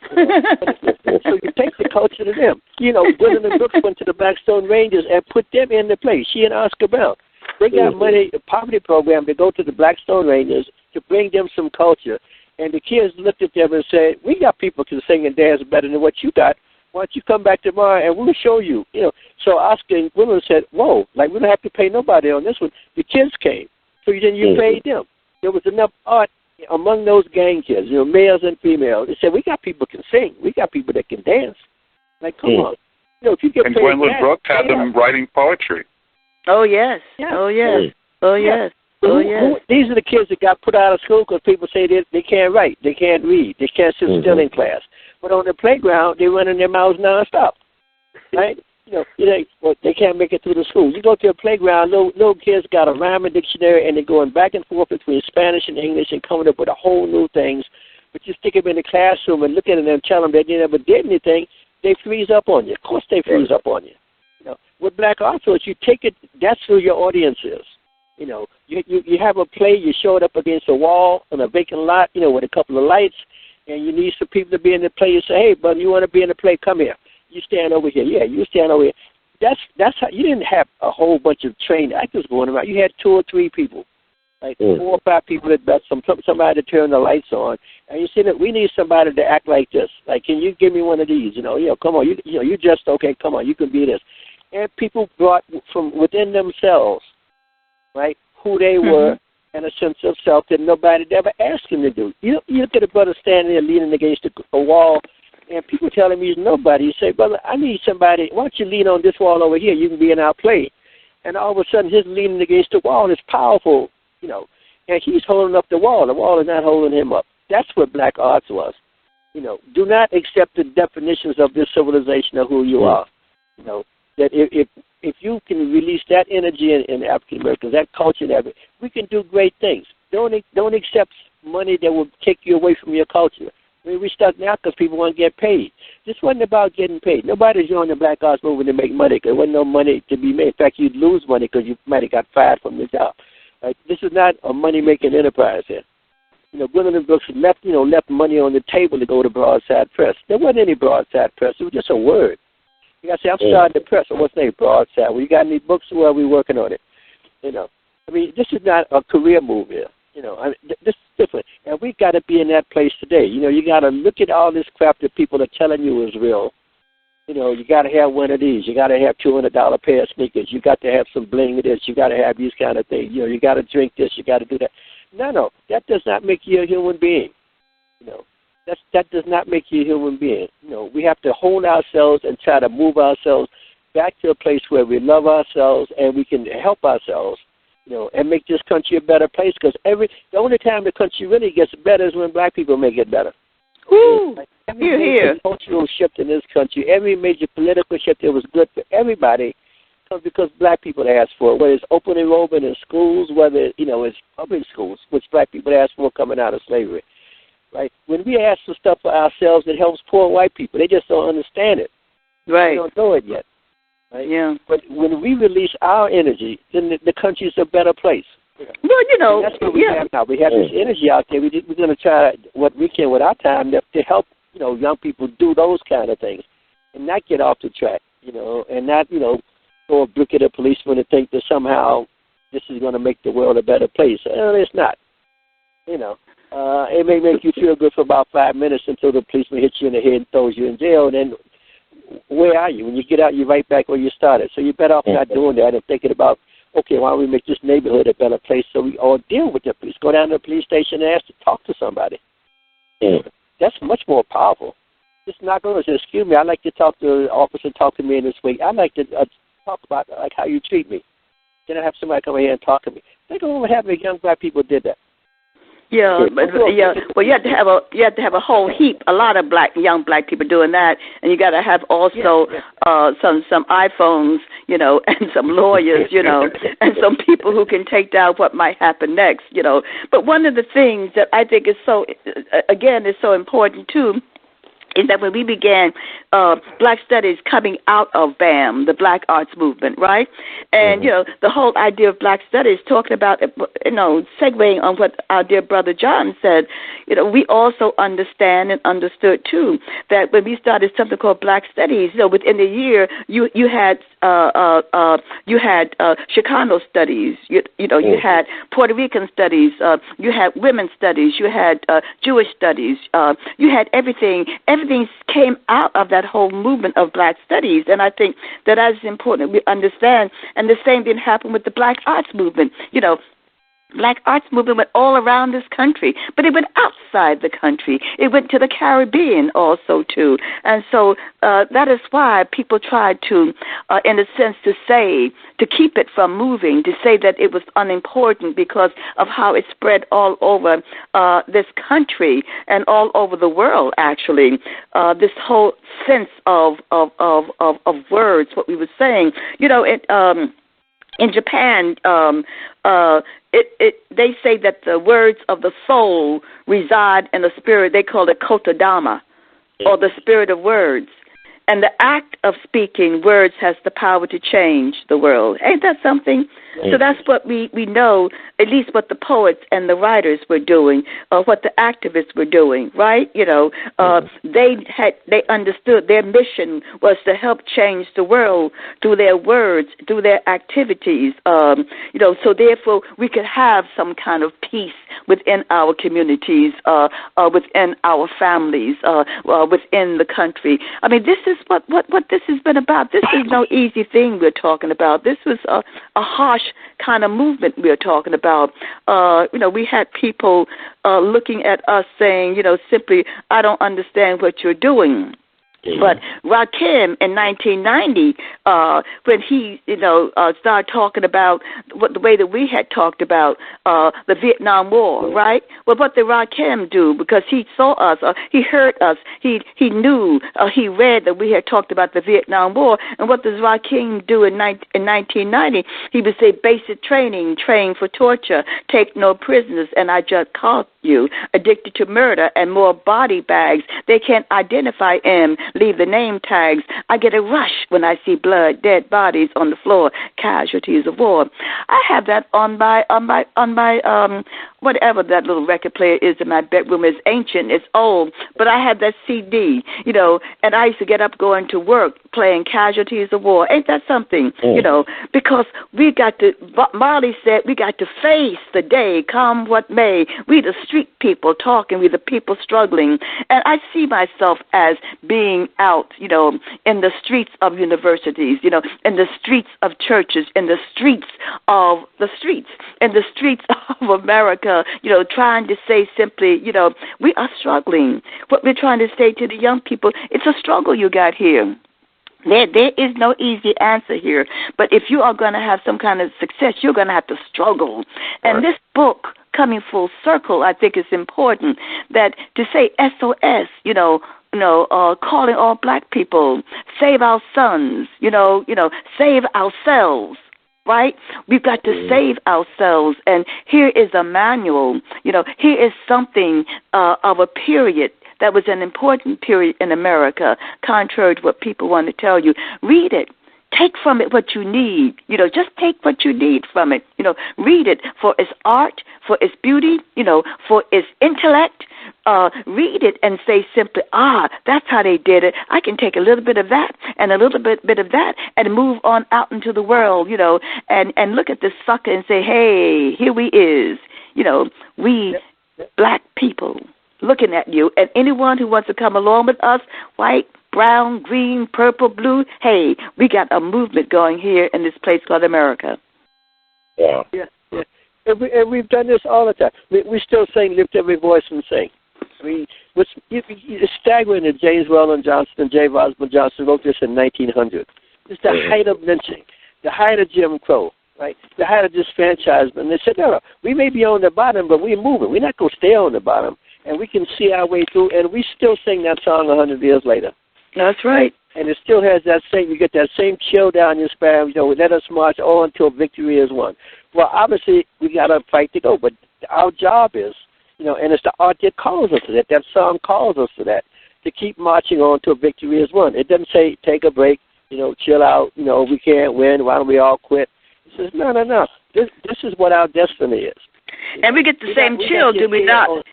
So you take the culture to them. Gwendolyn Brooks went to the Blackstone Rangers and put them in the place. She and Oscar Brown. They got money, a poverty program to go to the Blackstone Rangers to bring them some culture. And the kids looked at them and said, we got people who can sing and dance better than what you got. Why don't you come back tomorrow and we'll show you. So Oscar and Gwendolyn said, whoa, like we don't have to pay nobody on this one. The kids came. So then you paid them. There was enough art among those gang kids, males and females. They said, we got people who can sing. We got people that can dance. Like, come on. If you get and paid Gwendolyn Brooks had them writing poetry. Oh, yes. Yeah. Oh, yes. Oh, yes. Oh, yes. These are the kids that got put out of school because people say they can't write, they can't read, they can't sit still in class. But on the playground, they running their mouths nonstop, right? They can't make it through the school. You go to a playground, little kids got a rhyming dictionary, and they're going back and forth between Spanish and English and coming up with a whole new things. But you stick them in the classroom and look at them and tell them that they never did anything, they freeze up on you. Of course they freeze up on you. With black authors, you take it, that's who your audience is. You have a play, you show it up against a wall on a vacant lot, with a couple of lights, and you need some people to be in the play. You say, hey, brother, you want to be in the play? Come here. You stand over here. Yeah, you stand over here. That's how you didn't have a whole bunch of trained actors going around. You had 2 or 3 people, like 4 or 5 people that somebody to turn the lights on. And you say that we need somebody to act like this. Like, can you give me one of these? Come on. You just okay. Come on, you can be this. and people brought from within themselves, right, who they were and a sense of self that nobody had ever asked him to do. You look at a brother standing there leaning against a wall, and people telling me he's nobody. You say, brother, I need somebody. Why don't you lean on this wall over here? You can be in our play. And all of a sudden, his leaning against the wall is powerful, you know, and he's holding up the wall. The wall is not holding him up. That's what black arts was. You know, do not accept the definitions of this civilization of who you are. You know, that if you can release that energy in African Americans, that culture, we can do great things. Don't accept money that will take you away from your culture. I mean, we're stuck now because people want to get paid. This wasn't about getting paid. Nobody's joining the Black Arts Movement to make money because there wasn't no money to be made. In fact, you'd lose money because you might have got fired from your job. Right? This is not a money-making enterprise here. You know, Gwendolyn Brooks left money on the table to go to broadside press. There wasn't any broadside press. It was just a word. You got to say, I'm starting the press. So what's the name? Broadside. Well, you got any books? Well, are we working on it? You know, I mean, this is not a career move here. You know, this is different. And we got to be in that place today. You know, you got to look at all this crap that people are telling you is real. You know, you got to have one of these. You got to have $200 pair of sneakers. You got to have some bling of this. You got to have these kind of things. You know, you got to drink this. You got to do that. No, that does not make you a human being. You know, that does not make you a human being. You know, we have to hold ourselves and try to move ourselves back to a place where we love ourselves and we can help ourselves. You know, and make this country a better place. Because the only time the country really gets better is when black people make it better. Woo! Like every major cultural shift in this country, every major political shift that was good for everybody, comes because black people asked for it. Whether it's open enrollment in schools, whether it's public schools, which black people asked for coming out of slavery. Right? When we ask for stuff for ourselves, it helps poor white people. They just don't understand it. Right. They don't know it yet. Right? Yeah. But when we release our energy, then the country's a better place. Well, you know, and that's what we have now. We have this energy out there. We're going to try what we can with our time to help, young people do those kind of things and not get off the track, and not, go and look at a policeman and think that somehow this is going to make the world a better place. It's not. It may make you feel good for about 5 minutes until the policeman hits you in the head and throws you in jail, and then where are you? When you get out, you're right back where you started. So you're better off not doing that and thinking about, okay, why don't we make this neighborhood a better place so we all deal with the police? Go down to the police station and ask to talk to somebody. That's much more powerful. Just not going to say, excuse me, I'd like to talk to the officer, talk to me in this way. I'd like to talk about how you treat me. Then I have somebody come here and talk to me. Think of what happened if young black people did that. Yeah, but well, you have to have a whole heap, a lot of young black people doing that, and you got to have also some iPhones, and some lawyers, and some people who can take down what might happen next, But one of the things that I think is so important too, is that when we began Black Studies coming out of BAM, the Black Arts Movement, right? And, the whole idea of Black Studies, talking about, segueing on what our dear brother John said, we also understand and understood, too, that when we started something called Black Studies, within a year, you had Chicano studies, you had Puerto Rican studies, you had women's studies, you had Jewish studies, you had everything came out of that whole movement of Black Studies, and I think that is important we understand. And the same thing happened with the Black Arts Movement. Black Arts Movement went all around this country, but it went outside the country. It went to the Caribbean also, too. And so that is why people tried to, in a sense, to keep it from moving, to say that it was unimportant because of how it spread all over this country and all over the world, actually. This whole sense of words, what we were saying. In Japan, they say that the words of the soul reside in the spirit. They call it kotodama, or the spirit of words. And the act of speaking words has the power to change the world. Ain't that something? So that's what we know, at least what the poets and the writers were doing, or what the activists were doing, right? They understood their mission was to help change the world through their words, through their activities, so therefore we could have some kind of peace within our communities, within our families, within the country. I mean, this is what this has been about. This is no easy thing we're talking about. This was a harsh kind of movement we're talking about. We had people looking at us saying, simply, I don't understand what you're doing. But Rakim in 1990, when he, started talking about the way that we had talked about the Vietnam War, right? Well, what did Rakim do? Because he saw us, he heard us, he knew, he read that we had talked about the Vietnam War. And what does Rakim do in 1990? He would say, basic training, train for torture, take no prisoners, and I just caught you, addicted to murder and more body bags. They can't identify him. Leave the name tags. I get a rush when I see blood, dead bodies on the floor, casualties of war. I have that on my whatever that little record player is in my bedroom. It's ancient, it's old, but I had that CD, and I used to get up going to work playing Casualties of War. Ain't that something? Because we got to, Marley said, we got to face the day, come what may. We the street people talking, we the people struggling. And I see myself as being out, in the streets of universities, in the streets of churches, in the streets of America, trying to say simply, we are struggling. What we're trying to say to the young people, it's a struggle you got here. There is no easy answer here. But if you are going to have some kind of success, you're going to have to struggle. And this book, coming full circle, I think is important, that to say SOS, calling all black people, save our sons, save ourselves. Right? We've got to save ourselves. And here is a manual. Here is something of a period that was an important period in America, contrary to what people want to tell you. Read it. Take from it what you need. Just take what you need from it. Read it for its art, for its beauty, for its intellect. Read it and say simply, that's how they did it. I can take a little bit of that and a little bit of that and move on out into the world, and look at this sucker and say, hey, here we is, we black people looking at you. And anyone who wants to come along with us, white, brown, green, purple, blue, hey, we got a movement going here in this place called America. Yeah. And we've done this all the time. We still sing, lift every voice and sing. I mean, it's staggering that James Weldon Johnson and J. Osborne Johnson wrote this in 1900. It's the height of lynching, the height of Jim Crow, right? The height of disfranchisement. And they said, no, we may be on the bottom, but we're moving. We're not going to stay on the bottom. And we can see our way through, and we still sing that song 100 years later. That's right. And it still has that same, you get that same chill down your spine, let us march on until victory is won. Well, obviously, we got a fight to go, but our job is, and it's the art that calls us to that. That song calls us to that, to keep marching on until victory is won. It doesn't say take a break, chill out, we can't win, why don't we all quit? It says, no. This is what our destiny is. And we get the same chill, do we not?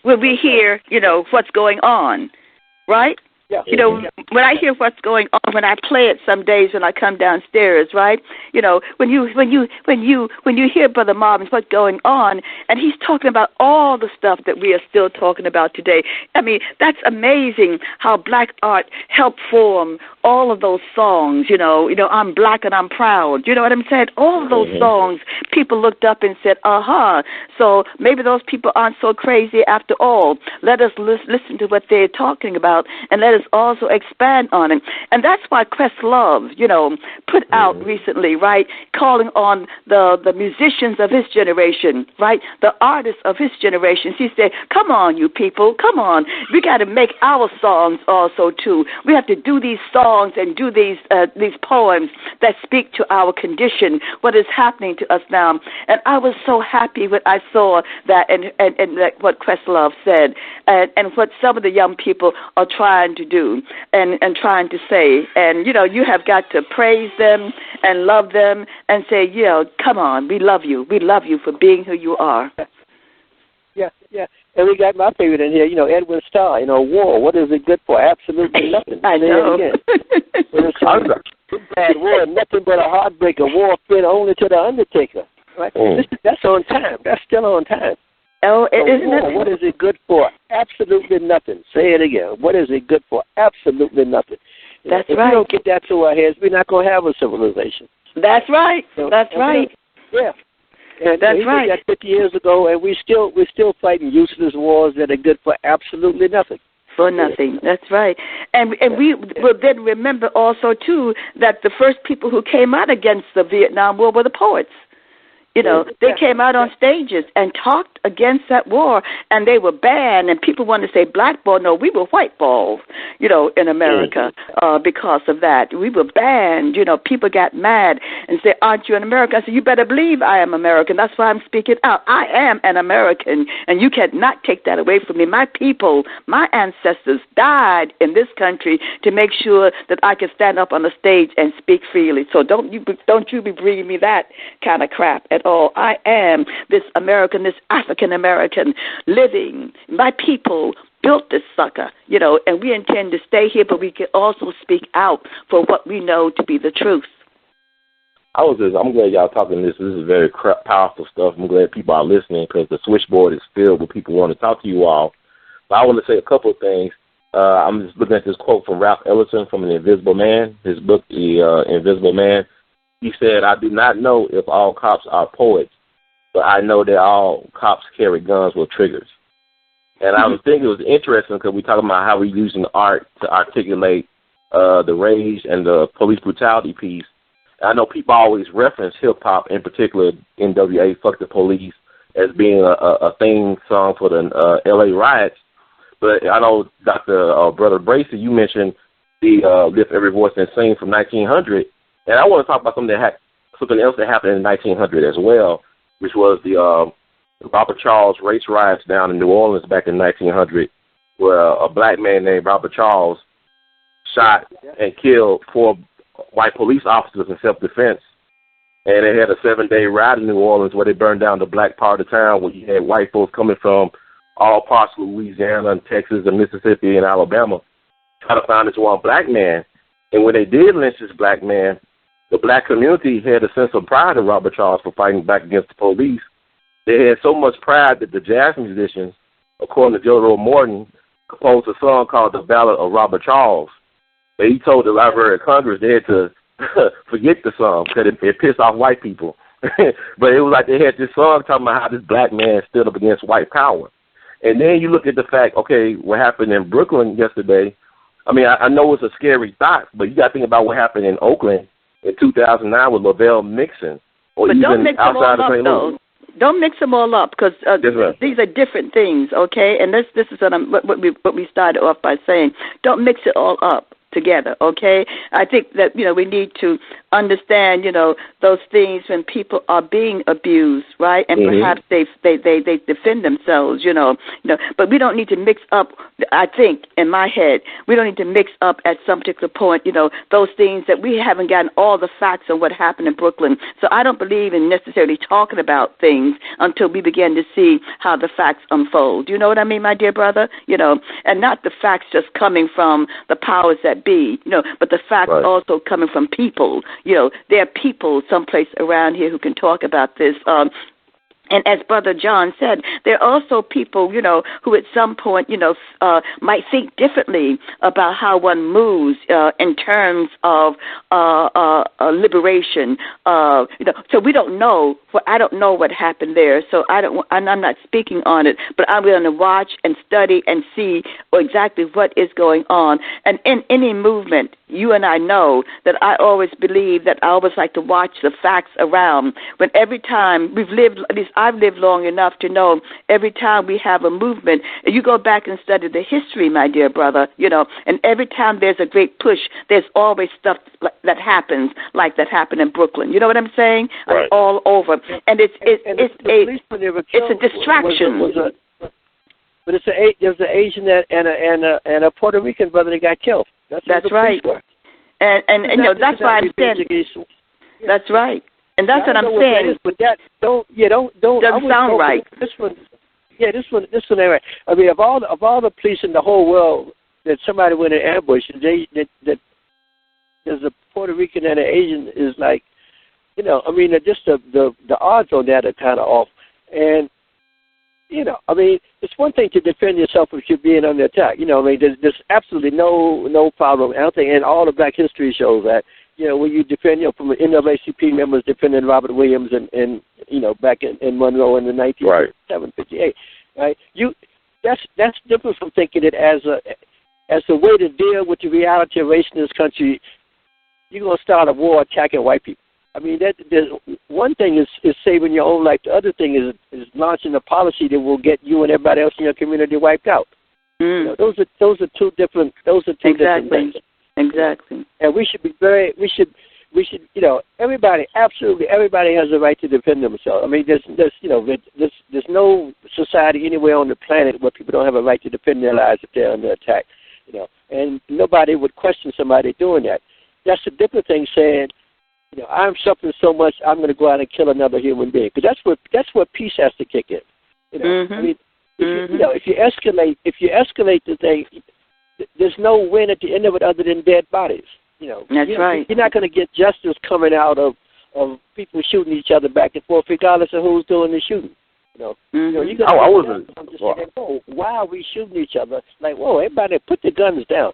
When we hear, what's going on, right? Yeah. When I hear what's going on, when I play it some days when I come downstairs, right? When you hear Brother Marvin, what's going on, and he's talking about all the stuff that we are still talking about today. I mean, that's amazing how black art helped form all of those songs. I'm black and I'm proud. You know what I'm saying? All of those songs, people looked up and said, so maybe those people aren't so crazy after all. Let us listen to what they're talking about, and let us also expand on it. And that's why Questlove, put out recently, right, calling on the musicians of his generation, right, the artists of his generation. He said, come on, you people, come on. We got to make our songs also, too. We have to do these songs and do these poems that speak to our condition, what is happening to us now. And I was so happy when I saw that and what Questlove said and what some of the young people are trying to do and trying to say. And, you have got to praise them and love them and say, come on, we love you. We love you for being who you are. Yeah. And we got my favorite in here, Edwin Starr, war. What is it good for? Absolutely nothing. I know. Bad war, nothing but a heartbreaker. War fit only to the undertaker. Right? That's on time. That's still on time. Oh, isn't it? What is it good for? Absolutely nothing. Say it again. What is it good for? Absolutely nothing. That's if right. If we don't get that to our heads, we're not going to have a civilization. That's right. That's right. Yeah. And that's he right. did that 50 years ago, and we're still fighting useless wars that are good for absolutely nothing. For nothing. That's right. And we will then remember also, too, that the first people who came out against the Vietnam War were the poets. You know, they came out on stages and talked against that war, and they were banned, and people wanted to say blackball. No, we were whiteballed, you know, in America because of that. We were banned. You know, people got mad and said, aren't you an American? I said, you better believe I am American. That's why I'm speaking out. I am an American, and you cannot take that away from me. My people, my ancestors died in this country to make sure that I could stand up on the stage and speak freely. So don't you be bringing me that kind of crap at all. I am this American, this African American living. My people built this sucker, you know, and we intend to stay here, but we can also speak out for what we know to be the truth. I'm glad y'all talking this. This is very powerful stuff. I'm glad people are listening because the switchboard is filled with people who want to talk to you all. But I want to say a couple of things. I'm just looking at this quote from Ralph Ellison from The Invisible Man, his book, The Invisible Man. He said, I do not know if all cops are poets, but I know that all cops carry guns with triggers. And I was thinking it was interesting because we're talking about how we're using art to articulate the rage and the police brutality piece. And I know people always reference hip-hop, in particular NWA, Fuck the Police, as being a theme song for the L.A. riots. But I know Brother Bracey, you mentioned the Lift Every Voice and Sing from 1900. And I want to talk about something else that happened in 1900 as well, which was the Robert Charles race riots down in New Orleans back in 1900, where a black man named Robert Charles shot and killed 4 white police officers in self-defense. And they had a 7-day riot in New Orleans where they burned down the black part of town, where you had white folks coming from all parts of Louisiana and Texas and Mississippi and Alabama trying to find this one black man. And when they did lynch this black man, the black community had a sense of pride in Robert Charles for fighting back against the police. They had so much pride that the jazz musicians, according to Joe Morton, composed a song called The Ballad of Robert Charles. But he told the Library of Congress they had to forget the song because it pissed off white people. But it was like they had this song talking about how this black man stood up against white power. And then you look at the fact, okay, what happened in Brooklyn yesterday. I mean, I know it's a scary thought, but you got to think about what happened in Oakland in 2009 with Lavelle Mixon, or but even outside of St. Louis. Don't mix them all up because these are different things, okay? And this is what we started off by saying. Don't mix it all up together, okay? I think that, you know, we need to understand, you know, those things when people are being abused, right? And perhaps they defend themselves, you know. But we don't need to mix up, I think, in my head, we don't need to mix up at some particular point, you know, those things that we haven't gotten all the facts on what happened in Brooklyn. So I don't believe in necessarily talking about things until we begin to see how the facts unfold. You know what I mean, my dear brother? You know, and not the facts just coming from the powers that be, you know, but the facts also coming from people. You know, there are people someplace around here who can talk about this. And as Brother John said, there are also people, you know, who at some point, you know, might think differently about how one moves in terms of liberation. You know, so we don't know. I don't know what happened there, so I'm not speaking on it. But I'm going to watch and study and see exactly what is going on. And in any movement, you and I know that I always believe that I always like to watch the facts around. When every time we've lived, at least I've lived long enough to know every time we have a movement, and you go back and study the history, my dear brother, you know, and every time there's a great push, there's always stuff that happens, like that happened in Brooklyn. You know what I'm saying? Right. All over. And it's a distraction. But there's an Asian and a Puerto Rican brother that got killed. That's right. And you know, that's why I'm saying. That's right. And that's what I'm saying. But that don't doesn't sound right. This one ain't right. I mean, of all the police in the whole world that somebody went in ambush, that there's a Puerto Rican and an Asian is like, you know, I mean, just the odds on that are kind of off. And I mean, it's one thing to defend yourself if you're being under attack. I mean, there's absolutely no problem. I don't think, and all the Black history shows that, when you defend, from the NAACP members defending Robert Williams and back in Monroe in the 1958, right? That's different from thinking it as a way to deal with the reality of race in this country. You're going to start a war attacking white people. I mean, one thing is saving your own life. The other thing is launching a policy that will get you and everybody else in your community wiped out. Those are two different different things. Exactly. And we should everybody, absolutely everybody has the right to defend themselves. I mean, there's no society anywhere on the planet where people don't have a right to defend their lives if they're under attack. And nobody would question somebody doing that. That's a different thing saying, I'm suffering so much, I'm going to go out and kill another human being. Because that's where peace has to kick in. I mean, if you escalate the thing, there's no win at the end of it other than dead bodies. That's right. You're not going to get justice coming out of people shooting each other back and forth, regardless of who's doing the shooting. Why are we shooting each other? Like, whoa, everybody put the guns down.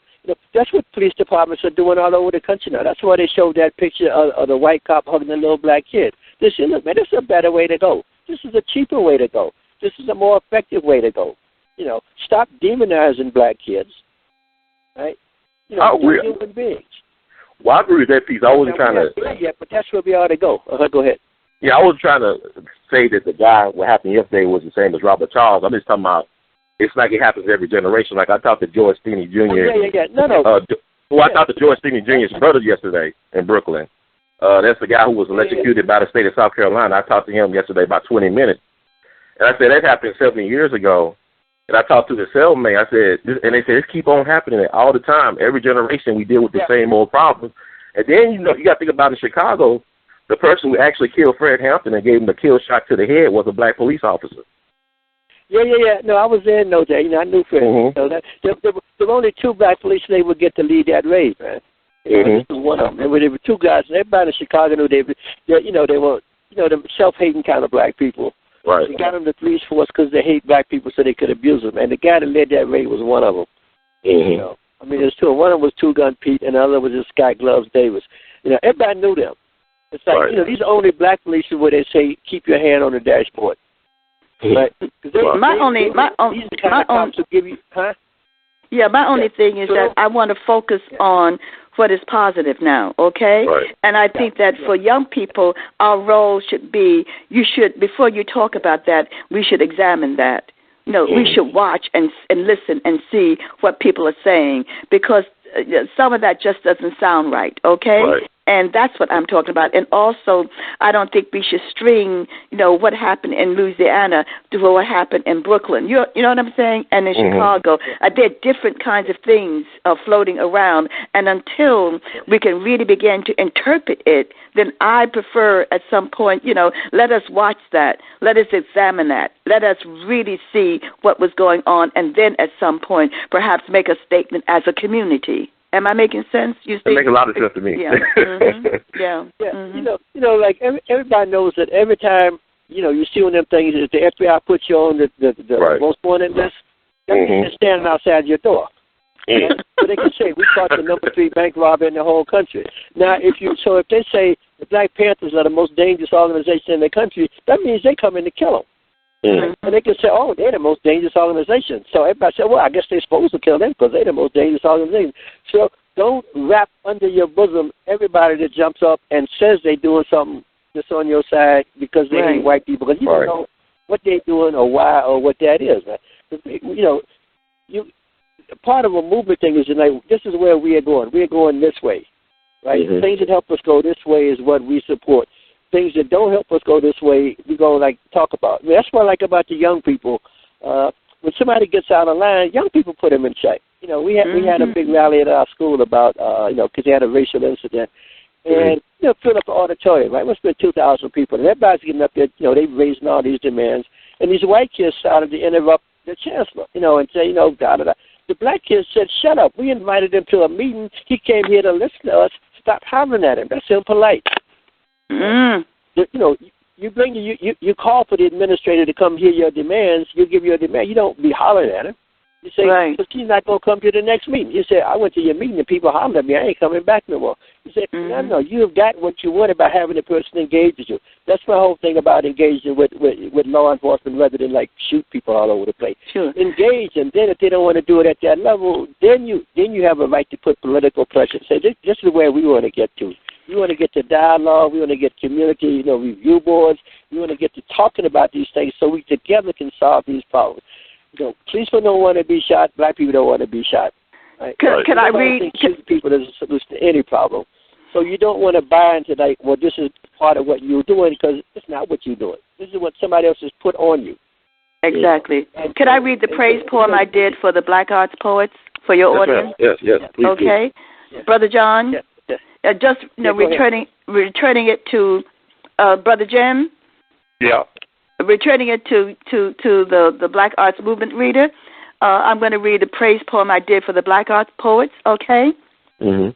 That's what police departments are doing all over the country now. That's why they showed that picture of the white cop hugging the little black kid. This is a better way to go. This is a cheaper way to go. This is a more effective way to go. Stop demonizing black kids. Right? Human beings. Well, I agree with that piece. I wasn't trying to. Yeah, but that's where we ought to go. Go ahead. Yeah, I was trying to say that the guy, what happened yesterday was the same as Robert Charles. I'm just talking about, it's like it happens every generation. Like I talked to George Steeney Jr. I talked to George Steeney Jr.'s brother yesterday in Brooklyn. That's the guy who was electrocuted by the state of South Carolina. I talked to him yesterday about 20 minutes. And I said, that happened 70 years ago. And I talked to the cellmate. I said, and they said, it keep on happening all the time. Every generation we deal with the same old problems. And then, you got to think about in Chicago, the person who actually killed Fred Hampton and gave him a kill shot to the head was a black police officer. Yeah. No, I was there in those days. I knew Fred. There were only two black police they would get to lead that raid, man. This was one of them. There were two guys, and everybody in Chicago knew they were them self-hating kind of black people. Right. They got them the police force because they hate black people, so they could abuse them. And the guy that led that raid was one of them. I mean, there's two. One of them was Two Gun Pete, and the other was this guy Gloves Davis. Everybody knew them. It's like these are only black police where they say keep your hand on the dashboard. Right? My only thing is that I want to focus on what is positive now, okay? Right. And I think that for young people, our role should be, before you talk about that, we should examine that. We should watch and listen and see what people are saying, because some of that just doesn't sound right, okay? Right. And that's what I'm talking about. And also, I don't think we should string, what happened in Louisiana to what happened in Brooklyn. You know what I'm saying? And in Chicago. There are different kinds of things floating around. And until we can really begin to interpret it, then I prefer at some point, let us watch that. Let us examine that. Let us really see what was going on. And then at some point, perhaps make a statement as a community. Am I making sense? It makes a lot of sense to me. Yeah. Like everybody knows that every time you see one of them things that the FBI puts you on the most wanted list, that means they're standing outside your door. So they can say we caught the number 3 bank robber in the whole country. Now, if they say the Black Panthers are the most dangerous organization in the country, that means they come in to kill them. And they can say, oh, they're the most dangerous organization. So everybody said, well, I guess they're supposed to kill them because they're the most dangerous organization. So don't wrap under your bosom everybody that jumps up and says they're doing something that's on your side because they hate white people. Because you don't know what they're doing or why or what that is. Right? Part of a movement thing is, this is where we are going. We are going this way. Right? Things that help us go this way is what we support. Things that don't help us go this way, we're going to talk about. I mean, that's what I like about the young people. When somebody gets out of line, young people put them in check. We had a big rally at our school about, because they had a racial incident. And, filled up the auditorium, right? Must have been 2,000 people. And everybody's getting up there, they raising all these demands. And these white kids started to interrupt the chancellor, and say, da-da-da. The black kids said, shut up. We invited him to a meeting. He came here to listen to us. Stop hollering at him. That's impolite. You you call for the administrator to come hear your demands. You give your demand. You don't be hollering at him. You say, because she's not going to come to the next meeting. You say, I went to your meeting and people hollered at me. I ain't coming back no more. You say, no, you have got what you want about having a person engage with you. That's my whole thing about engaging with law enforcement rather than like shoot people all over the place. Sure. Engage, and then if they don't want to do it at that level, then you have a right to put political pressure. Say, this is the way we want to get to. We want to get to dialogue. We want to get community, review boards. We want to get to talking about these things so we together can solve these problems. Policemen don't want to be shot. Black people don't want to be shot. Right? Can I read? Shooting people is a solution to any problem. So you don't want to buy into this is part of what you're doing, because it's not what you're doing. This is what somebody else has put on you. Exactly. Can I read the praise poem I did for the Black Arts Poets for your audience? Yes, please. Okay, yes. Brother John. Yes. Just returning it to Brother Jim. Yeah. Returning it to the Black Arts Movement reader. I'm going to read the praise poem I did for the Black Arts Poets. Okay. Mm-hmm.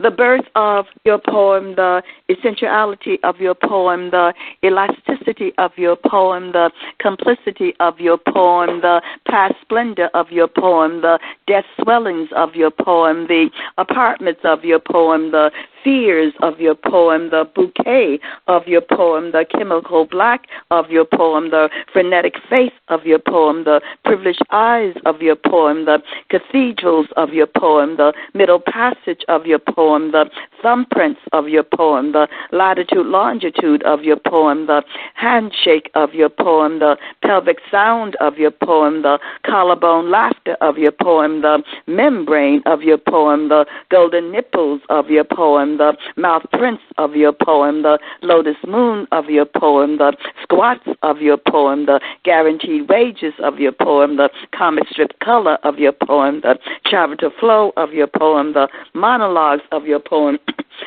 The birth of your poem, the essentiality of your poem, the elasticity of your poem, the complicity of your poem, the past splendor of your poem, the death swellings of your poem, the apartments of your poem, the fears of your poem, the bouquet of your poem, the chemical black of your poem, the frenetic face of your poem, the privileged eyes of your poem, the cathedrals of your poem, the middle passage of your poem, the thumbprints of your poem, the latitude, longitude of your poem, the handshake of your poem, the pelvic sound of your poem, the collarbone laughter of your poem, the membrane of your poem, the golden nipples of your poem, the mouth prints of your poem, the lotus moon of your poem, the squats of your poem, the guaranteed wages of your poem, the comic strip color of your poem, the charitable flow of your poem, the monologues of your poem,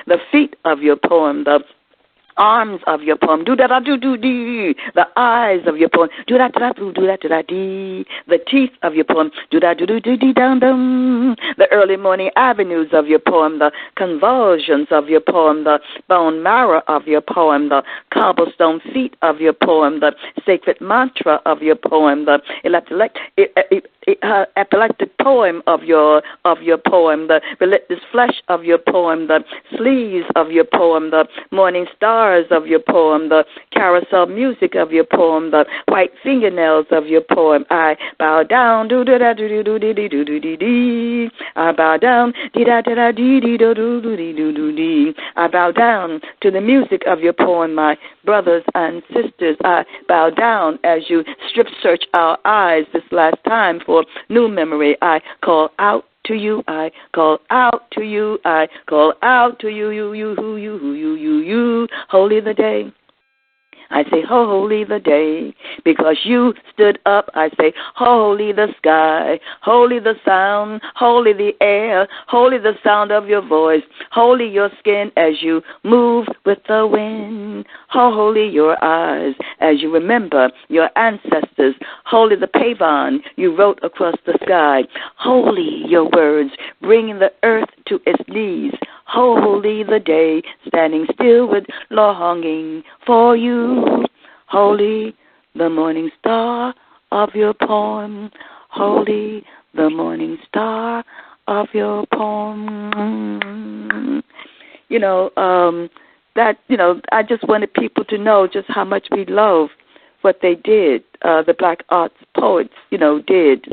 the feet of your poem, the arms of your poem, do that, do dee. The eyes of your poem, do that, dee. The teeth of your poem, do that, do dee, down. The early morning avenues of your poem, the convulsions of your poem, the bone marrow of your poem, the cobblestone feet of your poem, the sacred mantra of your poem, the epileptic poem of your poem, the relentless flesh of your poem, the sleeves of your poem, the morning stars of your poem, the carousel music of your poem, the white fingernails of your poem. I bow down, do da da do do do do do do do do. I bow down, dee da da da dee dee do do do do do do. I bow down to the music of your poem, my brothers and sisters. I bow down as you strip search our eyes this last time for new memory. I call out to you, I call out to you, I call out to you, you, holy the day. I say, holy the day, because you stood up. I say, holy the sky, holy the sound, holy the air, holy the sound of your voice, holy your skin as you move with the wind, holy your eyes as you remember your ancestors, holy the pavon you wrote across the sky, holy your words bringing the earth to its knees, holy the day standing still with longing for you. Holy, the morning star of your poem. Holy, the morning star of your poem. I just wanted people to know just how much we love what they did, the Black Arts Poets, did,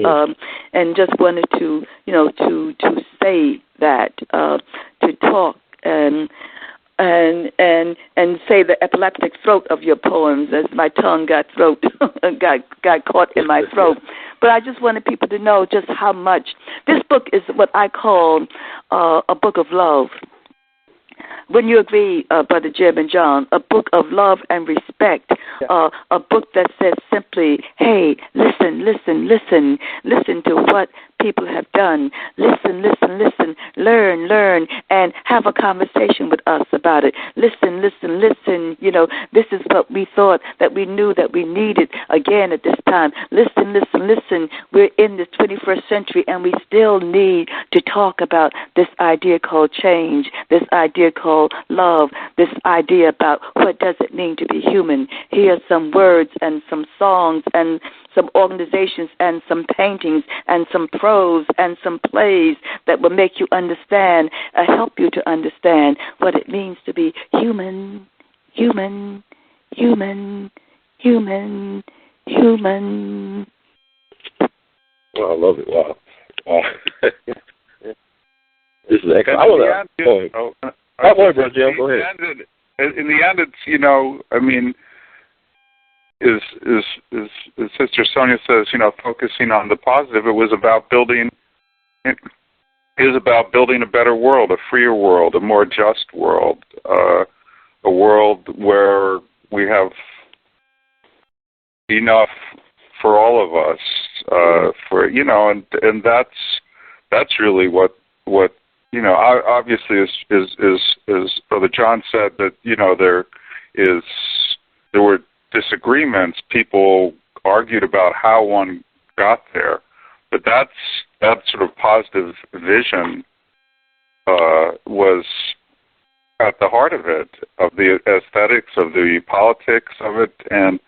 and just wanted to say that, to talk and say the epileptic throat of your poems, as my tongue got caught in my throat. But I just wanted people to know just how much. This book is what I call a book of love. Wouldn't you agree, Brother Jim and John? A book of love and respect. A book that says simply, hey, listen to what people have done. Listen, learn, and have a conversation with us about it. Listen. This is what we thought, that we knew that we needed again at this time. Listen. We're in the 21st century, and we still need to talk about this idea called change, this idea called call love, this idea about what does it mean to be human. Here are some words and some songs and some organizations and some paintings and some prose and some plays that will make you understand, help you to understand what it means to be human, human, human, human, human. Well, I love it. Wow. This is excellent. I want to go ahead, Brother Jim. Go ahead. In the end, it's, I mean, is Sister Sonia says, focusing on the positive. It was about building. It is about building a better world, a freer world, a more just world, a world where we have enough for all of us. And that's really what obviously is Brother John said that there were disagreements. People argued about how one got there, but that sort of positive vision was at the heart of it, of the aesthetics, of the politics of it, and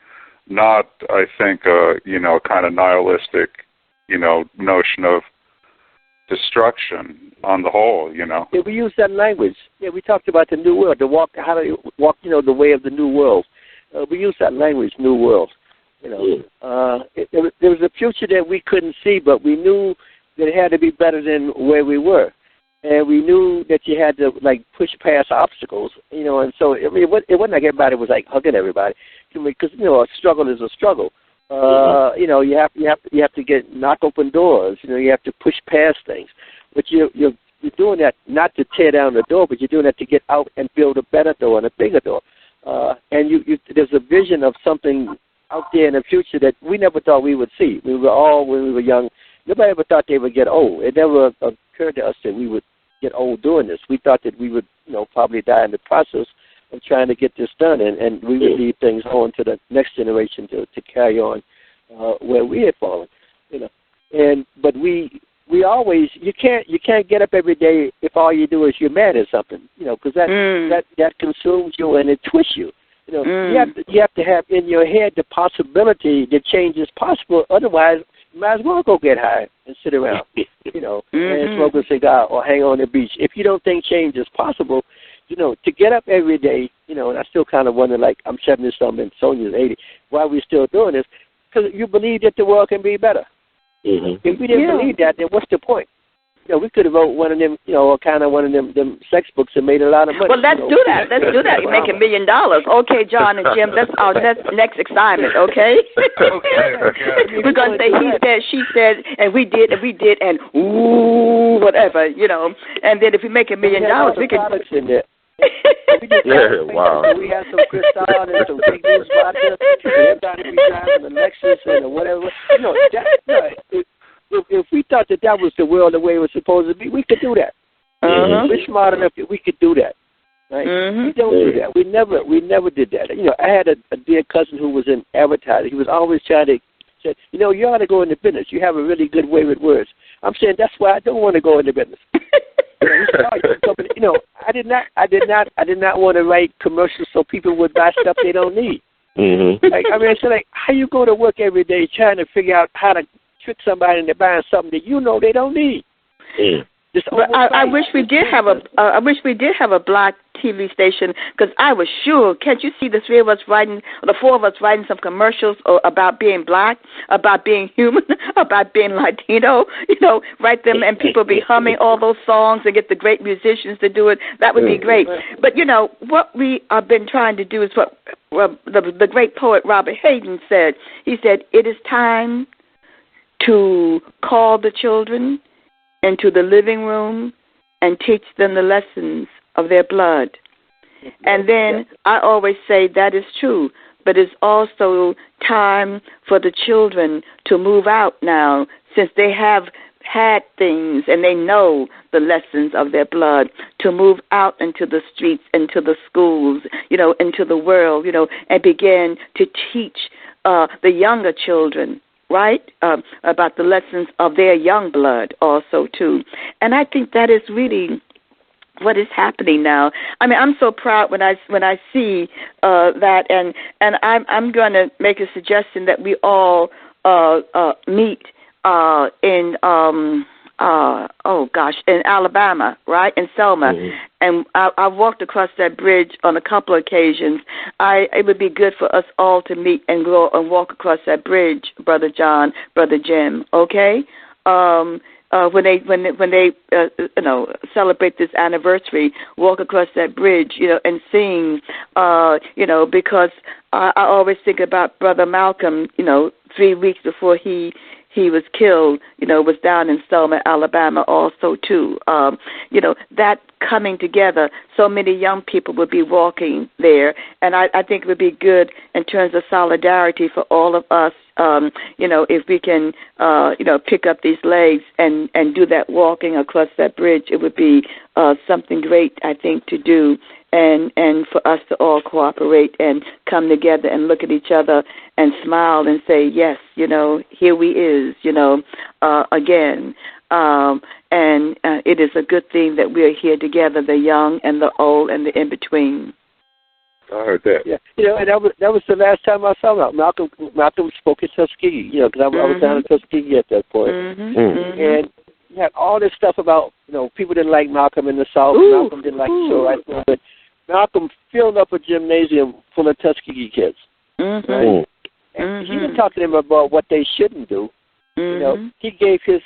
not, I think, kind of nihilistic, notion of destruction on the whole, Yeah, we use that language. Yeah, we talked about the new world, how to walk, the way of the new world. We use that language, new world. There was a future that we couldn't see, but we knew that it had to be better than where we were. And we knew that you had to, push past obstacles, and so, it wasn't like everybody was, hugging everybody. Because, a struggle is a struggle. You have to knock open doors. You have to push past things. But you're doing that not to tear down the door, but you're doing that to get out and build a better door and a bigger door. And there's a vision of something out there in the future that we never thought we would see. We were all, when we were young, nobody ever thought they would get old. It never occurred to us that we would get old doing this. We thought that we would, probably die in the process of trying to get this done, and we would leave things on to the next generation to carry on where we had fallen, But we always, you can't get up every day if all you do is you're mad at something, because that consumes you and it twists you. You have to have in your head the possibility that change is possible. Otherwise, you might as well go get high and sit around, and smoke a cigar or hang on the beach. If you don't think change is possible, to get up every day, and I still kind of wonder, I'm 70-something and Sonia's 80, why are we still doing this? Because you believe that the world can be better. If we didn't believe that, then what's the point? We could have wrote one of them, kind of one of them sex books and made a lot of money. Well, let's do that. Let's do that. You make $1 million. Okay, John and Jim, that's our next assignment, okay? Okay. We're going to say he said, she said, and we did, and ooh, whatever, And then if we make $1 million, we can... in there. Wow. We had some Cristal and some big news vodka, and everybody be driving a Lexus and whatever. If we thought that was the world the way it was supposed to be, we could do that. We're smart enough that we could do that. Right? We don't do that. We never did that. I had a dear cousin who was in advertising. He was always trying to say, you ought to go into business. You have a really good way with words. I'm saying that's why I don't want to go into business. I did not want to write commercials so people would buy stuff they don't need. How you go to work every day trying to figure out how to trick somebody into buying something that they don't need. But I wish we did have a black TV station, because I was sure. Can't you see the four of us writing some commercials about being black, about being human, about being Latino? Write them and people be humming all those songs and get the great musicians to do it. That would be great. But what we have been trying to do is what the great poet Robert Hayden said. He said, "It is time to call the children into the living room and teach them the lessons of their blood." And then I always say that is true, but it's also time for the children to move out now, since they have had things and they know the lessons of their blood, to move out into the streets, into the schools, into the world, and begin to teach the younger children, right, about the lessons of their young blood also, too. And I think that is really what is happening now. I mean, I'm so proud when I see that, and I'm going to make a suggestion that we all meet in in Alabama, right, in Selma, and I walked across that bridge on a couple of occasions. It would be good for us all to meet and go and walk across that bridge, Brother John, Brother Jim. Okay. When they celebrate this anniversary, walk across that bridge, and sing, because I always think about Brother Malcolm, 3 weeks before he was killed, was down in Selma, Alabama also too. That coming together, so many young people would be walking there, and I think it would be good in terms of solidarity for all of us, if we can, pick up these legs and do that walking across that bridge. It would be something great, I think, to do, and for us to all cooperate and come together and look at each other and smile and say, yes, here we is, again. And it is a good thing that we are here together, the young and the old and the in-between. I heard that. Yeah, and that was the last time I saw Malcolm. Malcolm spoke in Tuskegee, because I was down in Tuskegee at that point. And you had all this stuff about, people didn't like Malcolm in the South. Malcolm didn't like the show right now, but Malcolm filled up a gymnasium full of Tuskegee kids. Right? And he didn't talk to them about what they shouldn't do. He gave his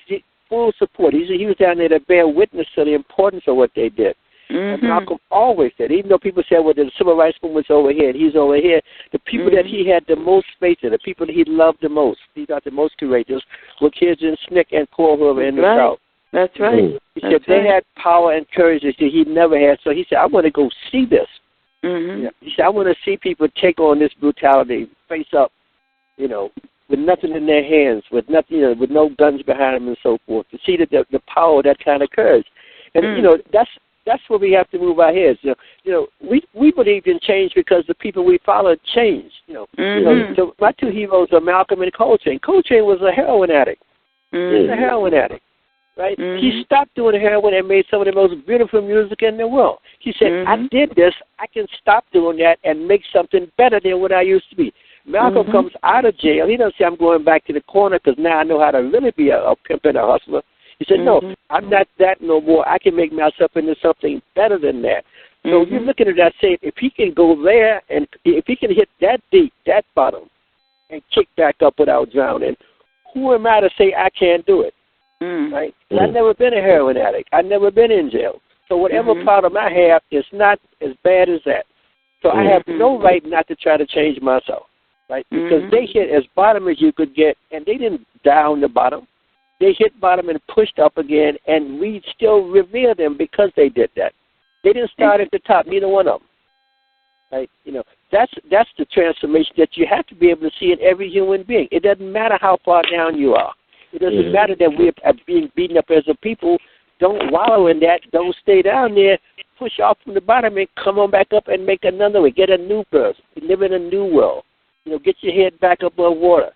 full support. He was down there to bear witness to the importance of what they did. And Malcolm always said, even though people said, well, the civil rights movement's over here and he's over here, the people that he had the most faith in, the people that he loved the most, he got the most courageous, were kids in SNCC and Core River in the South. That's right. He said they had power and courage that he never had. So he said, I want to go see this. He said, I want to see people take on this brutality, face up, with nothing in their hands, with nothing, with no guns behind them and so forth, to see the power of that kind of courage. And, that's where we have to move our heads. We believe in change because the people we follow changed. So my two heroes are Malcolm and Coltrane. Coltrane was a heroin addict. He's a heroin addict, right? He stopped doing heroin and made some of the most beautiful music in the world. He said, I did this. I can stop doing that and make something better than what I used to be. Malcolm comes out of jail. He doesn't say, I'm going back to the corner because now I know how to really be a pimp and a hustler. He said, no, I'm not that no more. I can make myself into something better than that. So you're looking at that saying, if he can go there and if he can hit that deep, that bottom, and kick back up without drowning, who am I to say I can't do it? Right? I've never been a heroin addict. I've never been in jail. So whatever problem I have is not as bad as that. So I have no right not to try to change myself, right? Because they hit as bottom as you could get, and they didn't down the bottom. They hit bottom and pushed up again, and we still revere them because they did that. They didn't start at the top, neither one of them. Right? That's the transformation that you have to be able to see in every human being. It doesn't matter how far down you are. It doesn't matter that we are being beaten up as a people. Don't wallow in that. Don't stay down there. Push off from the bottom and come on back up and make another one. Get a new birth. Live in a new world. Get your head back above water.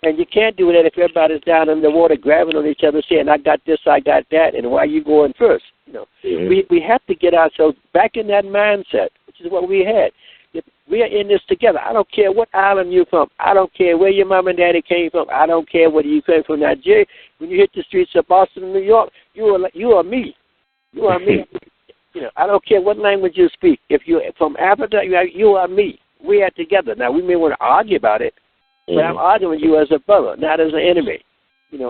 And you can't do that if everybody's down in the water grabbing on each other saying, I got this, I got that, and why are you going first? We have to get ourselves back in that mindset, which is what we had. We are in this together. I don't care what island you're from. I don't care where your mom and daddy came from. I don't care whether you came from Nigeria. When you hit the streets of Boston and New York, you are me. You are me. I don't care what language you speak. If you're from Africa, you are me. We are together. Now, we may want to argue about it, but I'm arguing with you as a brother, not as an enemy.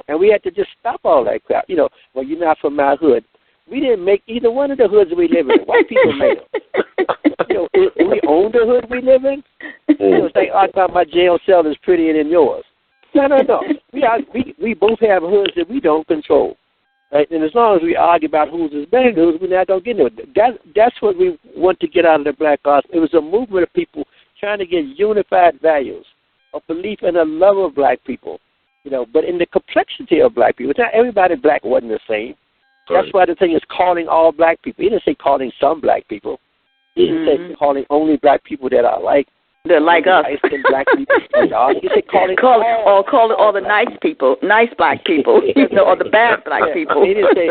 And we had to just stop all that crap. Well, you're not from my hood. We didn't make either one of the hoods we live in. White people made them. We own the hood we live in. It's like, I thought my jail cell is prettier than yours. No. We both have hoods that we don't control. Right? And as long as we argue about whose is better than whose, we're not going to get into it. That's what we want to get out of the Black Arts. It was a movement of people trying to get unified values, a belief in the love of black people, but in the complexity of black people. Not everybody black wasn't the same. That's why the thing is calling all black people. He didn't say calling some black people. He didn't say calling only black people that are like. They're like us. Nice black people. You say call it all the nice people, nice black people, or the bad black people. He didn't say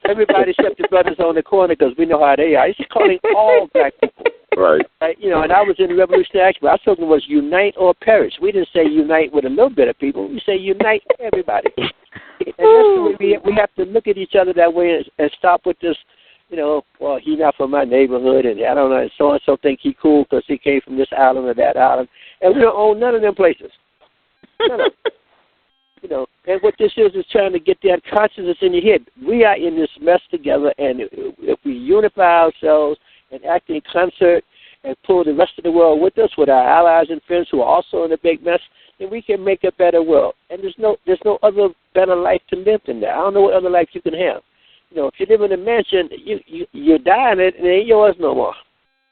everybody except the brothers on the corner because we know how they are. He's calling all black people. Right. And I was in the Revolutionary Action. I was talking was unite or perish. We didn't say unite with a little bit of people. We say unite everybody. And that's the way we have to look at each other that way and stop with this. Well, he not from my neighborhood, and I don't know, so-and-so think he cool because he came from this island or that island. And we don't own none of them places. None of them. And what this is trying to get that consciousness in your head. We are in this mess together, and if we unify ourselves and act in concert and pull the rest of the world with us, with our allies and friends who are also in a big mess, then we can make a better world. And there's no other better life to live than that. I don't know what other life you can have. If you live in a mansion, you're dying it, and it ain't yours no more.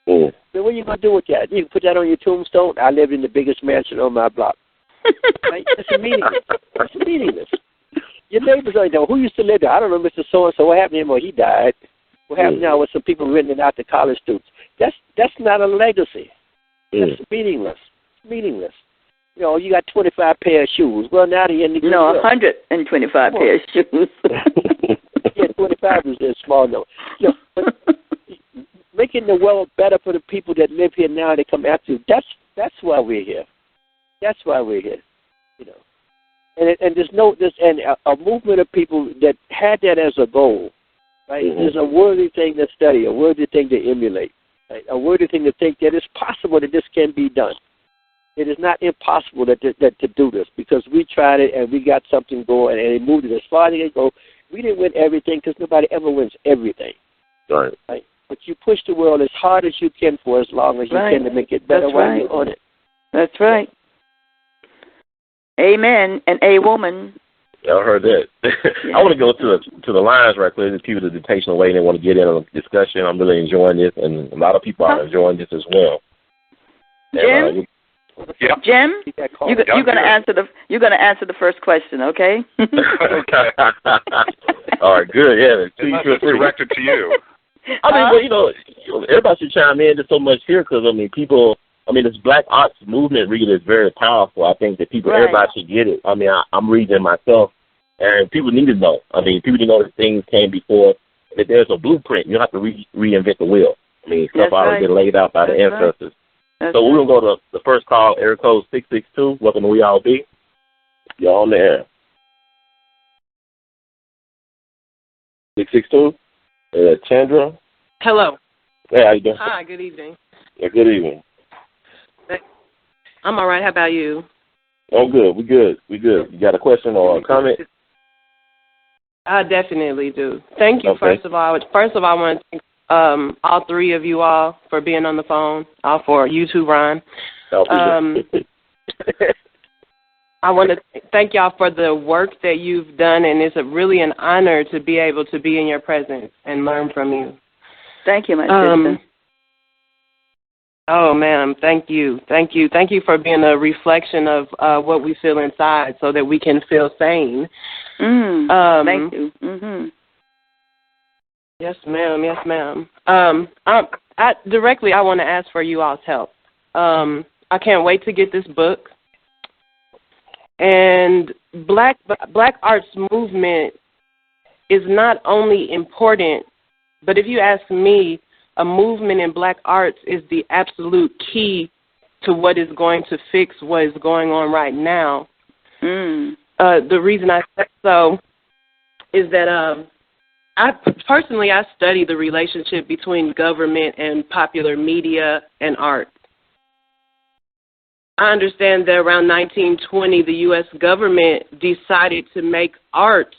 Mm. So what are you going to do with that? You can put that on your tombstone. I lived in the biggest mansion on my block. Right? It's meaningless. It's meaningless. Your neighbors don't know. Who used to live there? I don't know, Mr. So-and-so. What happened to him? Well, he died. What happened now with some people renting out to college students? That's not a legacy. That's meaningless. It's meaningless. You got 25 pair of shoes. Well, now they're in the 125 pair of shoes. Yeah, 25 is small though. But making the world better for the people that live here now that come after you. That's why we're here. That's why we're here. And there's a movement of people that had that as a goal. Right? Mm-hmm. There's a worthy thing to study, a worthy thing to emulate, right? A worthy thing to think that it's possible that this can be done. It is not impossible to do this because we tried it and we got something going and it moved it as far as it can go. We didn't win everything because nobody ever wins everything. Right. But you push the world as hard as you can for as long as you can to make it better while you're on it. That's right. Amen. And a woman. Y'all heard that. I want to go to the lines right quick. There's people that are patient away and they want to get in on a discussion. I'm really enjoying this, and a lot of people are enjoying this as well. Jim? Jim, you're going to answer the first question, okay? Okay. All right, good. Yeah, it's directed to you. I mean, everybody should chime in. There's so much here because this Black Arts movement really is very powerful. I think that everybody should get it. I mean, I'm reading it myself, and people need to know. I mean, people need to know that things came before, that there's a blueprint. You don't have to reinvent the wheel. I mean, stuff already been laid out by the ancestors. So we're going to go to the first call, area code 662. Welcome to We All Be. You're on the air. 662? Chandra? Hello. Hey, how you doing? Hi, good evening. Yeah, good evening. I'm all right. How about you? Oh, good. We good. You got a question or a comment? I definitely do. Thank you, first of all. First of all, I want to thank all three of you all for being on the phone, all for you too, Ron. I want to thank y'all for the work that you've done, and it's really an honor to be able to be in your presence and learn from you. Thank you, my sister. Oh, ma'am, thank you. Thank you for being a reflection of what we feel inside so that we can feel sane. Thank you. Mm-hmm. Yes, ma'am. Yes, ma'am. I want to ask for you all's help. I can't wait to get this book. And Black Arts Movement is not only important, but if you ask me, a movement in Black arts is the absolute key to what is going to fix what is going on right now. The reason I say so is that I study the relationship between government and popular media and art. I understand that around 1920, the U.S. government decided to make arts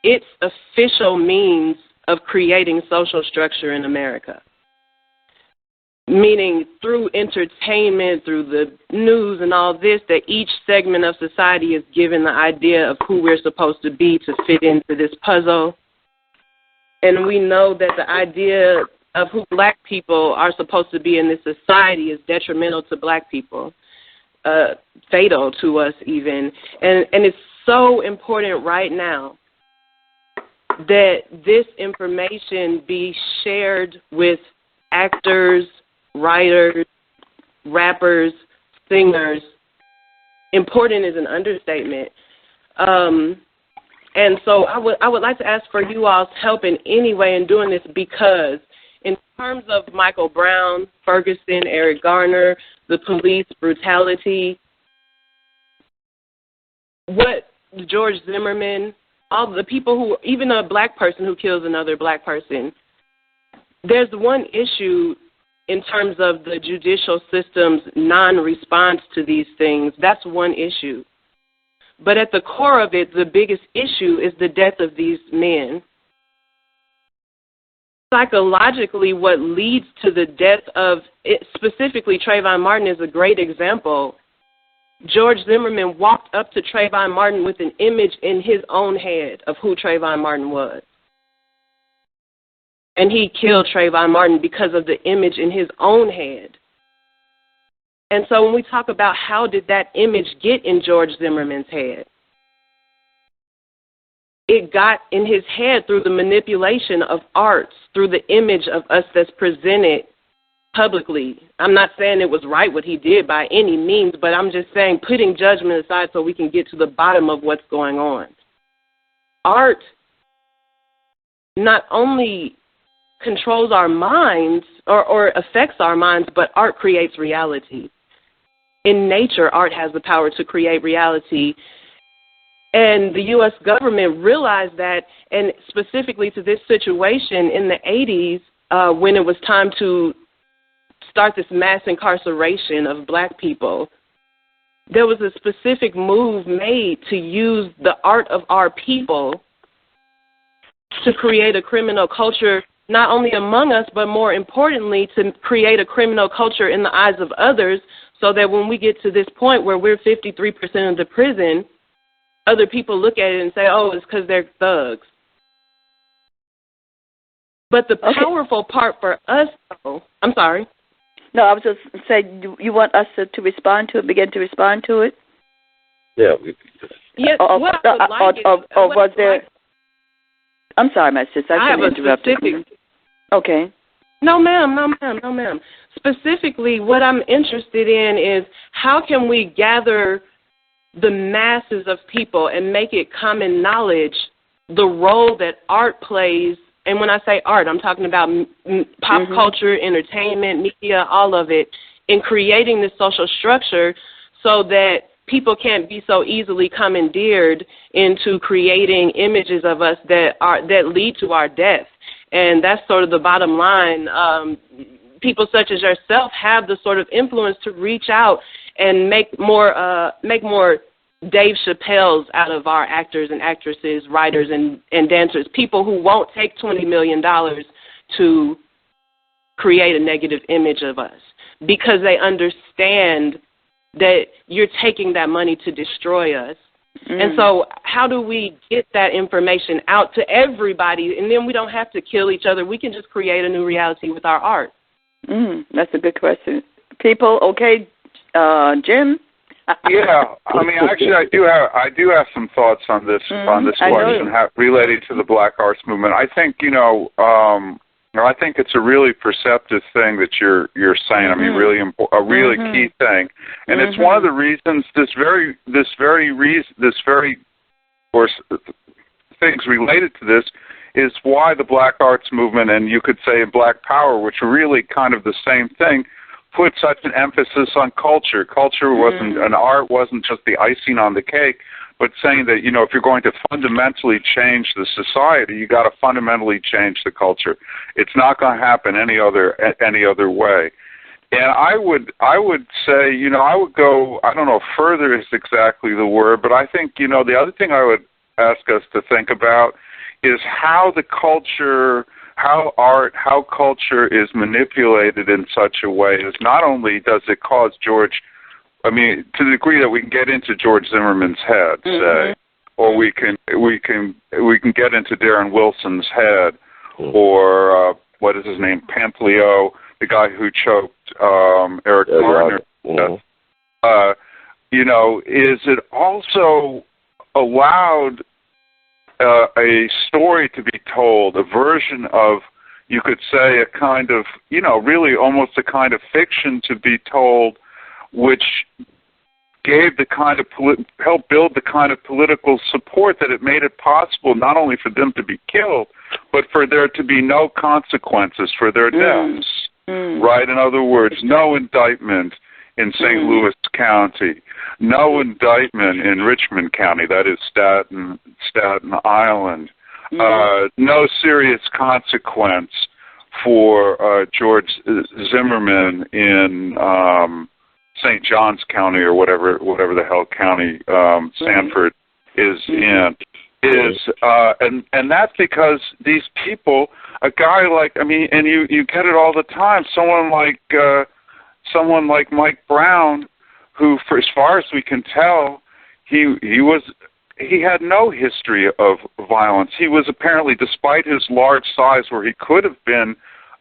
its official means of creating social structure in America, meaning through entertainment, through the news and all this, that each segment of society is given the idea of who we're supposed to be to fit into this puzzle. And we know that the idea of who Black people are supposed to be in this society is detrimental to Black people, fatal to us even. And it's so important right now that this information be shared with actors, writers, rappers, singers. Important is an understatement. And so I would like to ask for you all's help in any way in doing this, because in terms of Michael Brown, Ferguson, Eric Garner, the police brutality, what George Zimmerman, all the people who, even a black person who kills another black person, there's one issue in terms of the judicial system's non-response to these things. That's one issue. But at the core of it, the biggest issue is the death of these men. Psychologically, what leads to the death of, specifically Trayvon Martin is a great example. George Zimmerman walked up to Trayvon Martin with an image in his own head of who Trayvon Martin was. And he killed Trayvon Martin because of the image in his own head. And so when we talk about how did that image get in George Zimmerman's head, it got in his head through the manipulation of arts, through the image of us that's presented publicly. I'm not saying it was right what he did by any means, but I'm just saying putting judgment aside so we can get to the bottom of what's going on. Art not only controls our minds or affects our minds, but art creates reality. In nature, art has the power to create reality. And the U.S. government realized that, and specifically to this situation in the 80s, when it was time to start this mass incarceration of black people, there was a specific move made to use the art of our people to create a criminal culture, not only among us, but more importantly, to create a criminal culture in the eyes of others, so that when we get to this point where we're 53% of the prison, other people look at it and say, oh, it's because they're thugs. But the powerful part for us, though, I'm sorry. No, I was just saying, you want us to respond to it, begin to respond to it? Yeah. Yes, was there... I'm sorry, my sister, I shouldn't interrupt you. Okay. No, ma'am. Specifically, what I'm interested in is how can we gather the masses of people and make it common knowledge the role that art plays. And when I say art, I'm talking about pop culture, entertainment, media, all of it, in creating this social structure so that people can't be so easily commandeered into creating images of us that lead to our death. And that's sort of the bottom line. People such as yourself have the sort of influence to reach out and make more Dave Chappelle's out of our actors and actresses, writers and dancers, people who won't take $20 million to create a negative image of us because they understand that you're taking that money to destroy us. And so how do we get that information out to everybody, and then we don't have to kill each other. We can just create a new reality with our art. That's a good question. People, okay, Jim? Yeah, I mean, actually, I do have some thoughts on this question related to the Black Arts Movement. I think I think it's a really perceptive thing that you're saying. I mean, really a really key thing, and it's one of the reasons things related to this is why the Black Arts Movement, and you could say Black Power, which are really kind of the same thing, put such an emphasis on culture. Culture wasn't, and art wasn't just the icing on the cake, but saying that, if you're going to fundamentally change the society, you got to fundamentally change the culture. It's not going to happen any other way. And I would say, I would go, I don't know if further is exactly the word, but I think, the other thing I would ask us to think about is how the culture, how art, how culture is manipulated in such a way as not only does it cause to the degree that we can get into George Zimmerman's head, say, or we can get into Darren Wilson's head, or what is his name, Pamplio, the guy who choked Eric Garner. Is it also allowed a story to be told, a version of, you could say, a kind of, really almost a kind of fiction to be told, which gave the kind of helped build the kind of political support that it made it possible not only for them to be killed, but for there to be no consequences for their deaths. Right? In other words, no indictment in St. Louis County, no indictment in Richmond County, that is Staten Island, no serious consequence for George Zimmerman in St. John's County or whatever the hell county Sanford is in. And that's because these people, a guy like, and you get it all the time, someone like Mike Brown, who, for as far as we can tell, he had no history of violence. He was apparently, despite his large size, where he could have been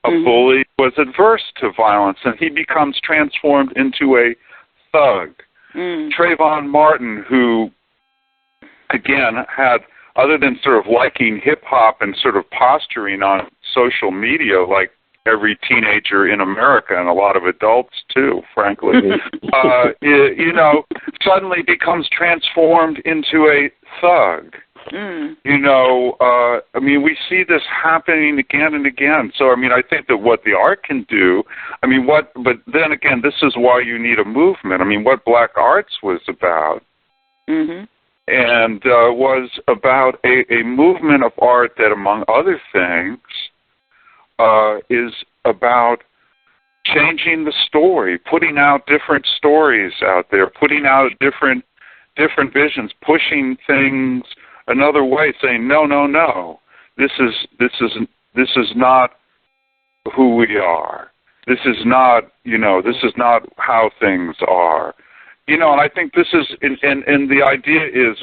a bully, was adverse to violence, and he becomes transformed into a thug. Trayvon Martin, who, again, had, other than sort of liking hip-hop and sort of posturing on social media like every teenager in America and a lot of adults too, frankly, suddenly becomes transformed into a thug. We see this happening again and again. So, I think that what the art can do, but then again, this is why you need a movement. What Black Arts was about, and was about a movement of art that, among other things, is about changing the story, putting out different stories out there, putting out different visions, pushing things another way, saying no, this is not who we are. This is not how things are. And I think this is, and the idea is,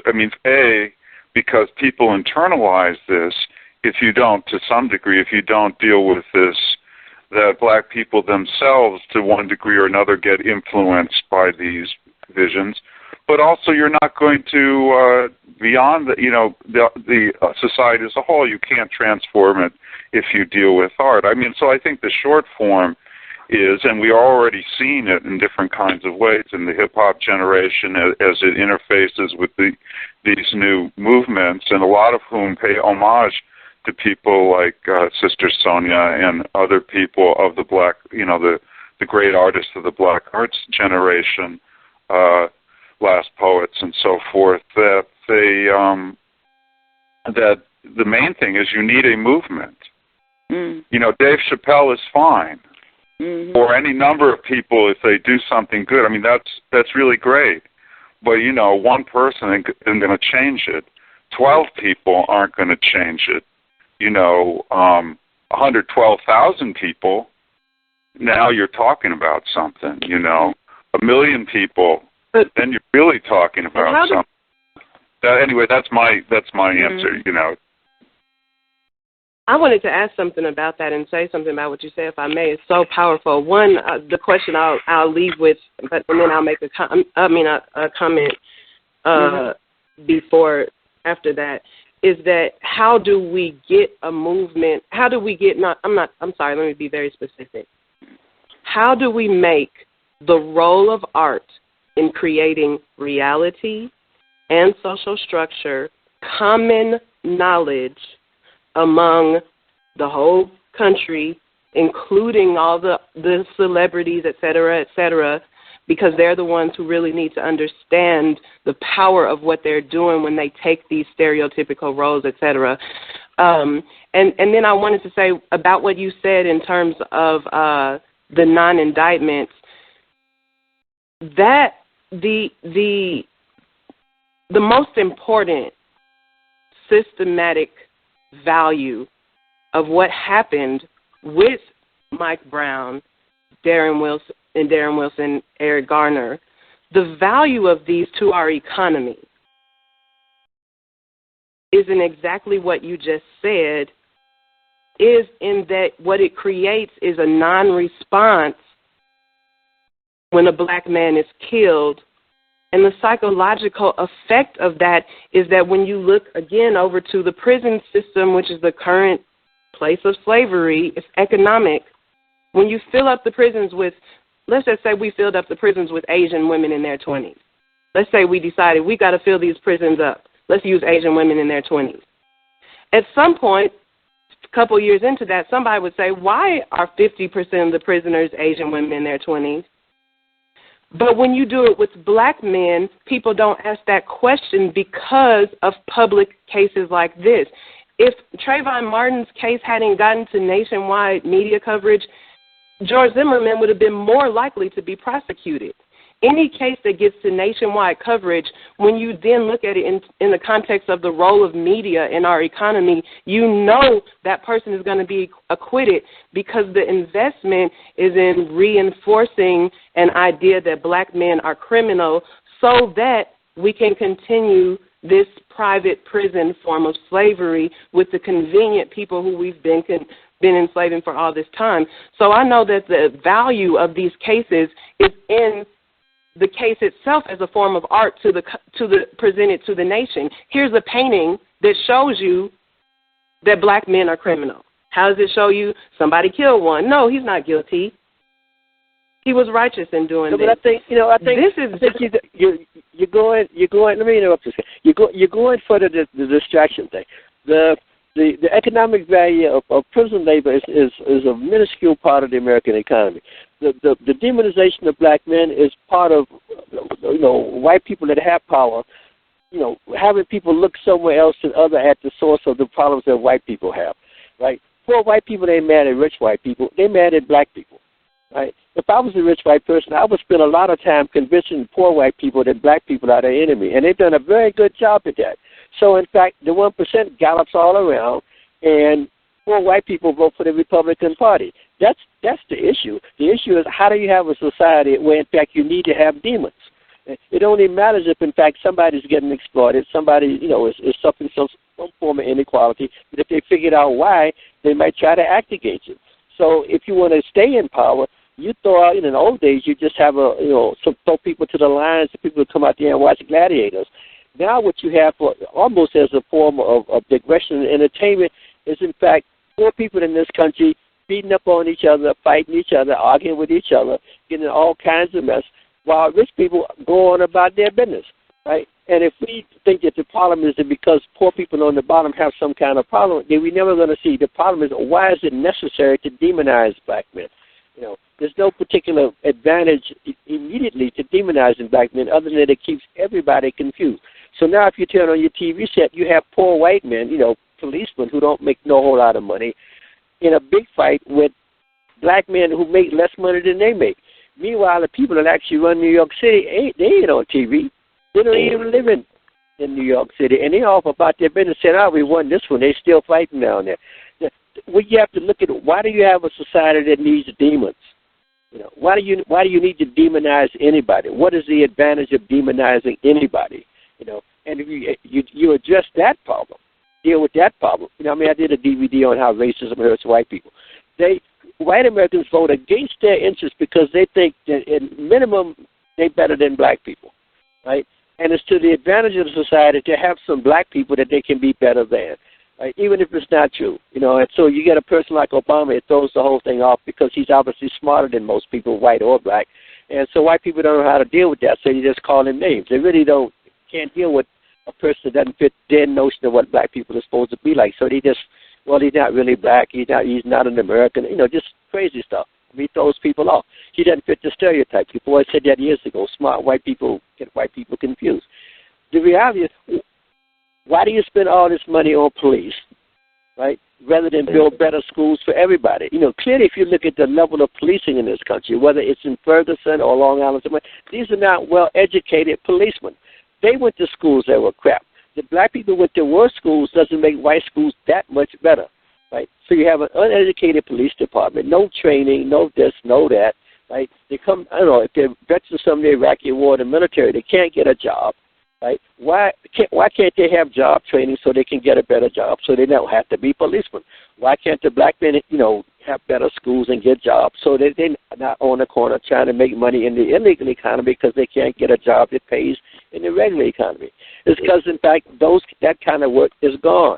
because people internalize this, if you don't, to some degree, if you don't deal with this, that Black people themselves, to one degree or another, get influenced by these visions. But also, you're not going to, beyond the society as a whole, you can't transform it if you deal with art. So I think the short form is, and we are already seeing it in different kinds of ways in the hip-hop generation as it interfaces with these new movements, and a lot of whom pay homage to people like Sister Sonia and other people of the Black, the great artists of the Black Arts generation, last poets and so forth, that that the main thing is you need a movement. Dave Chappelle is fine, or any number of people if they do something good. That's really great. But one person isn't going to change it. 12 people aren't going to change it. 112,000 people. Now you're talking about something. 1 million people. Then you're really talking about something. Anyway, that's my answer. I wanted to ask something about that and say something about what you said, if I may. It's so powerful. One, the question I'll leave with, and then I'll make a comment after that, is that how do we get a movement? How do we get let me be very specific. How do we make the role of art in creating reality and social structure common knowledge among the whole country, including all the celebrities, et cetera, because they're the ones who really need to understand the power of what they're doing when they take these stereotypical roles, et cetera. And then I wanted to say about what you said in terms of the non-indictments, that the most important systematic value of what happened with Mike Brown, Darren Wilson, Eric Garner, the value of these to our economy isn't exactly what you just said, is in that what it creates is a non-response when a Black man is killed. And the psychological effect of that is that when you look again over to the prison system, which is the current place of slavery is economic. When you fill up the prisons with, let's just say we filled up the prisons with Asian women in their 20s. Let's say we decided we got to fill these prisons up. Let's use Asian women in their 20s. At some point, a couple years into that, somebody would say, why are 50% of the prisoners Asian women in their 20s? But when you do it with black men, people don't ask that question because of public cases like this. If Trayvon Martin's case hadn't gotten to nationwide media coverage, George Zimmerman would have been more likely to be prosecuted. Any case that gets to nationwide coverage, when you then look at it in the context of the role of media in our economy, you know that person is going to be acquitted because the investment is in reinforcing an idea that black men are criminal so that we can continue this private prison form of slavery with the convenient people who we've been enslaving for all this time. So I know that the value of these cases is in the case itself as a form of art presented to the nation. Here's a painting that shows you that black men are criminal. How does it show you somebody killed one? No, he's not guilty. He was righteous in doing this. But I think you're going. Let me interrupt you. You're going for the distraction thing. The economic value of prison labor is a minuscule part of the American economy. The demonization of black men is part of white people that have power. Having people look somewhere else than at the source of the problems that white people have. Right? Poor white people ain't mad at rich white people. They mad at black people. Right? If I was a rich white person, I would spend a lot of time convincing poor white people that black people are their enemy, and they've done a very good job at that. So, in fact, the 1% gallops all around, and poor white people vote for the Republican Party. That's the issue. The issue is how do you have a society where, in fact, you need to have demons? It only matters if, in fact, somebody's getting exploited, somebody, is suffering some form of inequality. But if they figured out why, they might try to act against it. So if you want to stay in power, you throw out, in the old days, you just have throw people to the lions, and people would come out there and watch gladiators. Now what you have almost as a form of digression and entertainment is, in fact, poor people in this country beating up on each other, fighting each other, arguing with each other, getting in all kinds of mess, while rich people go on about their business, right? And if we think that the problem is that because poor people on the bottom have some kind of problem, then we're never going to see. The problem is, why is it necessary to demonize black men? There's no particular advantage immediately to demonizing black men other than it keeps everybody confused. So now if you turn on your TV set, you have poor white men, policemen who don't make no whole lot of money, in a big fight with black men who make less money than they make. Meanwhile, the people that actually run New York City, they ain't on TV. They don't even live in New York City. And they all about their business said, we won this one. They still fighting down there. What you have to look at, why do you have a society that needs demons? Why do you need to demonize anybody? What is the advantage of demonizing anybody? And if you address that problem, deal with that problem. I did a DVD on how racism hurts white people. White Americans vote against their interests because they think that at minimum they're better than black people, right? And it's to the advantage of the society to have some black people that they can be better than, right? Even if it's not true, And so you get a person like Obama, it throws the whole thing off because he's obviously smarter than most people, white or black. And so white people don't know how to deal with that, so you just call them names. They really can't deal with a person that doesn't fit their notion of what black people are supposed to be like. So they just, he's not really black, he's not an American, just crazy stuff. He throws people off. He doesn't fit the stereotype. People always said that years ago. Smart white people get white people confused. The reality is, why do you spend all this money on police, right, rather than build better schools for everybody? Clearly, if you look at the level of policing in this country, whether it's in Ferguson or Long Island, these are not well-educated policemen. They went to schools that were crap. The black people went to worse schools doesn't make white schools that much better, right? So you have an uneducated police department, no training, no this, no that, right? They come, if they're veterans from the Iraqi war, the military, they can't get a job, right? Why can't they have job training so they can get a better job so they don't have to be policemen? Why can't the black men, have better schools and get jobs so that they're not on the corner trying to make money in the illegal economy because they can't get a job that pays in the regular economy? It's because, in fact, that kind of work is gone.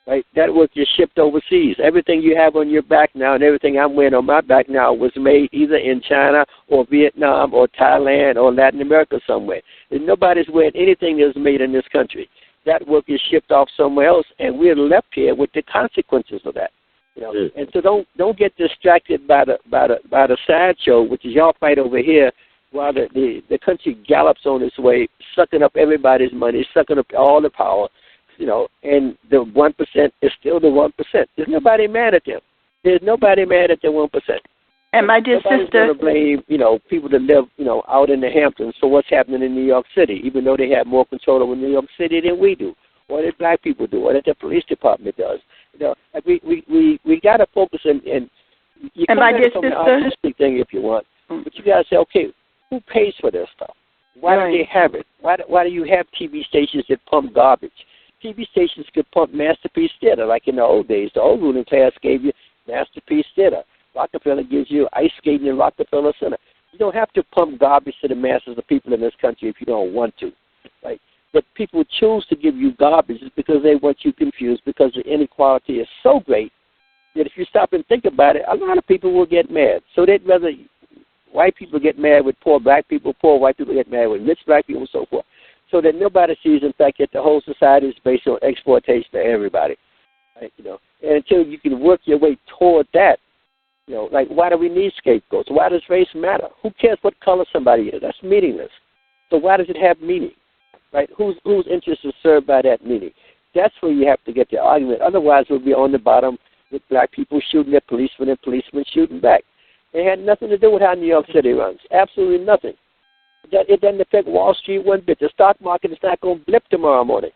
right? That work is shipped overseas. Everything you have on your back now and everything I'm wearing on my back now was made either in China or Vietnam or Thailand or Latin America somewhere. And nobody's wearing anything that's made in this country. That work is shipped off somewhere else, and we're left here with the consequences of that. You know, and so don't get distracted by the sideshow, which is y'all fight over here, while the country gallops on its way, sucking up everybody's money, sucking up all the power, you know, and the 1% is still the 1%. There's nobody mad at them. There's nobody mad at the 1%. And my dear Nobody's sister, going to blame, you know, people that live, you know, out in the Hamptons for what's happening in New York City, even though they have more control over New York City than we do, or that black people do, or that the police department does. You know, we got to focus and you can come at it from an artistic thing if you want, but you got to say, okay, who pays for this stuff? Why do they have it? Why do you have TV stations that pump garbage? TV stations could pump Masterpiece Theater, like in the old days. The old ruling class gave you Masterpiece Theater. Rockefeller gives you ice skating in Rockefeller Center. You don't have to pump garbage to the masses of people in this country if you don't want to, right? But people choose to give you garbage because they want you confused, because the inequality is so great that if you stop and think about it, a lot of people will get mad. So they'd rather white people get mad with poor black people, poor white people get mad with rich black people, and so forth. So that nobody sees, in fact, that the whole society is based on exploitation of everybody. Right? You know, and until you can work your way toward that, you know, like, why do we need scapegoats? Why does race matter? Who cares what color somebody is? That's meaningless. So why does it have meaning? Right? Whose interest is served by that meaning? That's where you have to get the argument. Otherwise, we'll be on the bottom with black people shooting at policemen and policemen shooting back. It had nothing to do with how New York City runs. Absolutely nothing. It doesn't affect Wall Street one bit. The stock market is not going to blip tomorrow morning.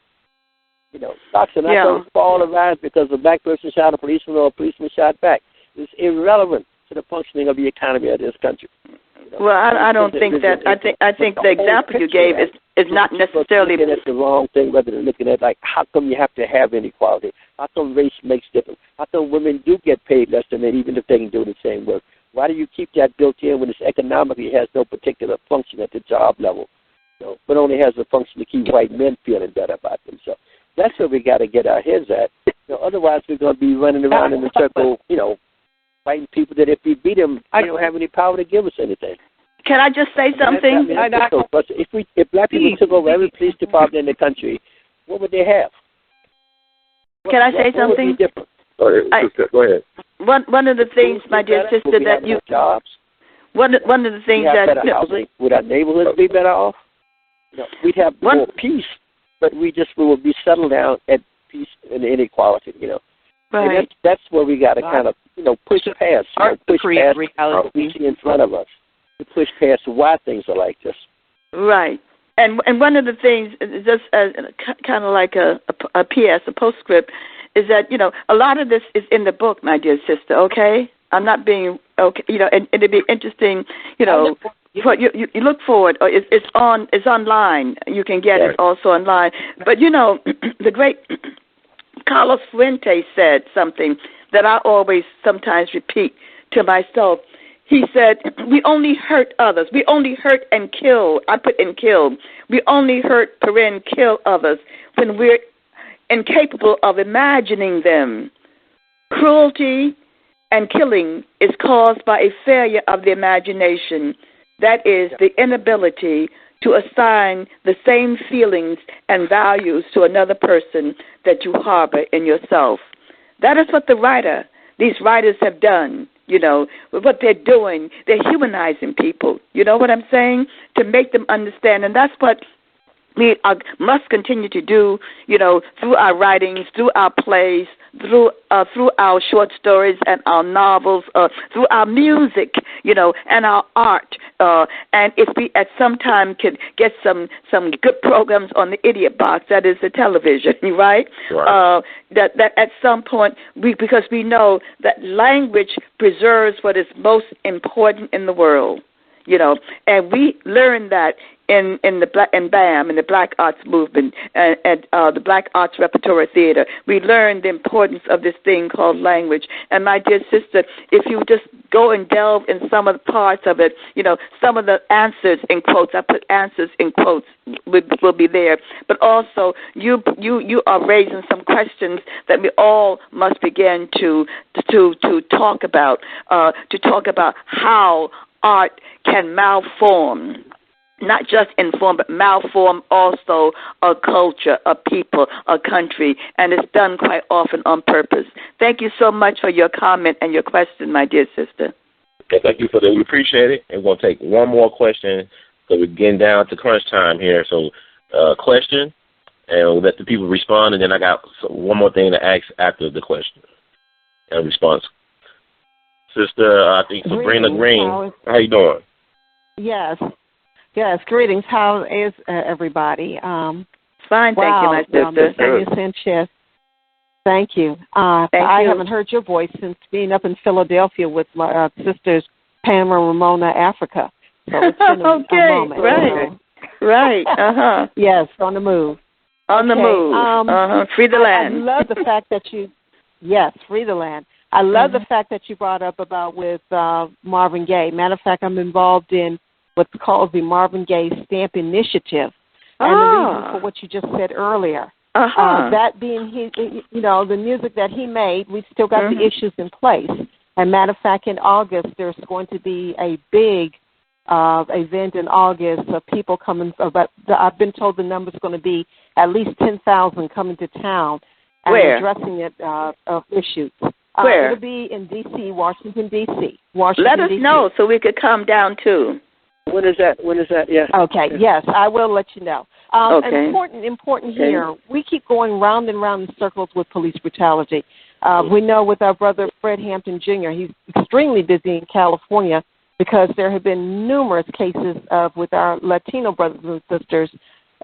You know, stocks are not going to fall or rise because a black person shot a policeman or a policeman shot back. It's irrelevant to the functioning of the economy of this country. You know? Well, I don't think that. I think the example you gave is not necessarily looking at the wrong thing, rather than looking at, like, how come you have to have inequality? How come race makes difference? How come women do get paid less than men even if they can do the same work? Why do you keep that built in when it's economically has no particular function at the job level, you know, but only has a function to keep white men feeling better about themselves? That's where we got to get our heads at. You know, otherwise, we're going to be running around in a circle, you know, fighting people that if we beat them, they don't have any power to give us anything. Can I just say something? If black people took over every police department in the country, what would they have? Can I say something? What would be different? Go ahead. One of the things, my dear sister, that you jobs. One of the things that better housing. Would our neighborhoods be better off? You know, we'd have more peace, but we will be settled down at peace and inequality. You know, right. And that's where we got to kind of, you know, push past. Push past what we see in front of us. To push past why things are like this. Right. And one of the things, just kind of like a PS, a postscript, is that, you know, a lot of this is in the book, my dear sister, okay? I'm not being, okay, you know, and it'd be interesting, you know, what you look forward, or it's online. You can get it also online. But, you know, the great Carlos Fuentes said something that I always sometimes repeat to myself. He said, we only hurt others. We only hurt and kill. I put in kill. We only hurt, kill others when we're incapable of imagining them. Cruelty and killing is caused by a failure of the imagination. That is the inability to assign the same feelings and values to another person that you harbor in yourself. That is what these writers have done. You know, what they're doing, they're humanizing people. You know what I'm saying? To make them understand. And that's what we must continue to do, you know, through our writings, through our plays, through our short stories and our novels, through our music, you know, and our art. And if we at some time can get some good programs on the Idiot Box, that is the television, right? That at some point, because we know that language preserves what is most important in the world. You know, and we learn that in the BAM, in the Black Arts Movement, and the Black Arts Repertory Theater. We learned the importance of this thing called language. And my dear sister, if you just go and delve in some of the parts of it, some of the answers in quotes, I put answers in quotes, will be there. But also, you are raising some questions that we all must begin to talk about how art can malform. Not just inform, but malform also a culture, a people, a country, and it's done quite often on purpose. Thank you so much for your comment and your question, my dear sister. Okay, thank you for that. We appreciate it. And we're going to take one more question, so we're getting down to crunch time here. So, question, and we'll let the people respond, and then I got one more thing to ask after the question and response. Sister, I think Sabrina Green, how you doing? Yes, greetings. How is everybody? Fine, thank you, my sister. Sonia Sanchez. Thank you. I haven't heard your voice since being up in Philadelphia with my sisters, Pam and Ramona, Africa. So it's been a moment. Right. Uh-huh. Yes, on the move. On the move. Free the land. I love the fact that free the land. I love the fact that you brought up about with Marvin Gaye. Matter of fact, I'm involved in what's called the Marvin Gaye Stamp Initiative. And the reason for what you just said earlier, that being the music that he made, we've still got the issues in place. And matter of fact, in August, there's going to be a big event in August of people coming. I've been told the number's going to be at least 10,000 coming to town and addressing issues. Where? It'll be in D.C., Washington, D.C. Let us know so we could come down too. When is that? Yeah. Okay. Yes, I will let you know. Okay. Important here. We keep going round and round in circles with police brutality. We know with our brother Fred Hampton Jr., he's extremely busy in California because there have been numerous cases with our Latino brothers and sisters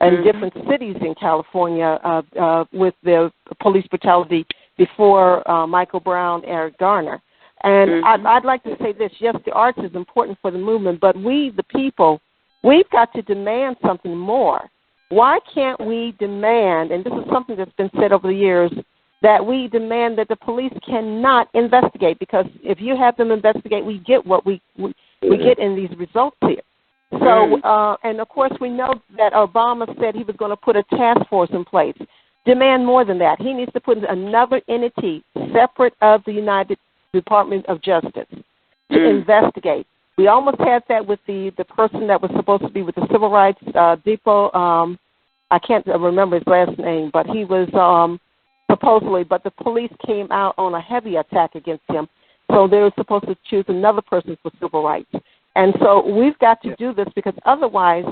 in different cities in California with the police brutality before Michael Brown, Eric Garner. And I'd like to say this. Yes, the arts is important for the movement, but we, the people, we've got to demand something more. Why can't we demand, and this is something that's been said over the years, that we demand that the police cannot investigate, because if you have them investigate, we get what we get in these results here. So, and of course, we know that Obama said he was going to put a task force in place. Demand more than that. He needs to put another entity separate of the United Department of Justice to investigate. We almost had that with the person that was supposed to be with the Civil Rights Depot. I can't remember his last name, but he was supposedly, but the police came out on a heavy attack against him. So they were supposed to choose another person for civil rights. And so we've got to do this, because otherwise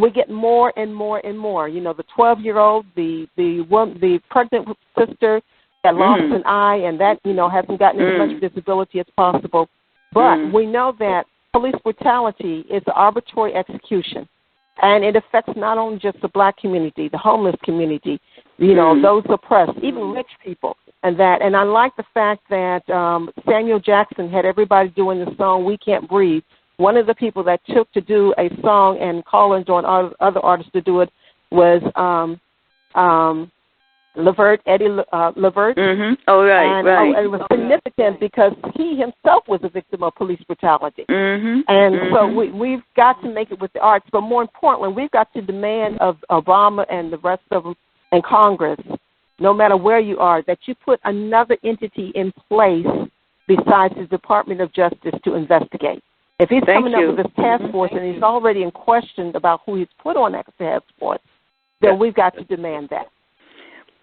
we get more and more and more. The 12-year-old, the pregnant sister that lost an eye, and that, hasn't gotten as much visibility as possible. But we know that police brutality is an arbitrary execution, and it affects not only just the black community, the homeless community, those oppressed, even rich people, and I like the fact that Samuel Jackson had everybody doing the song "We Can't Breathe." One of the people that took to do a song and call and join other artists to do it was Eddie Levert. Oh, right, and, right. It was significant because he himself was a victim of police brutality. And so we've got to make it with the arts, but more importantly, we've got to demand of Obama and the rest of them and Congress, no matter where you are, that you put another entity in place besides the Department of Justice to investigate. If he's coming up with this task force and he's already in question about who he's put on that task force, then we've got to demand that.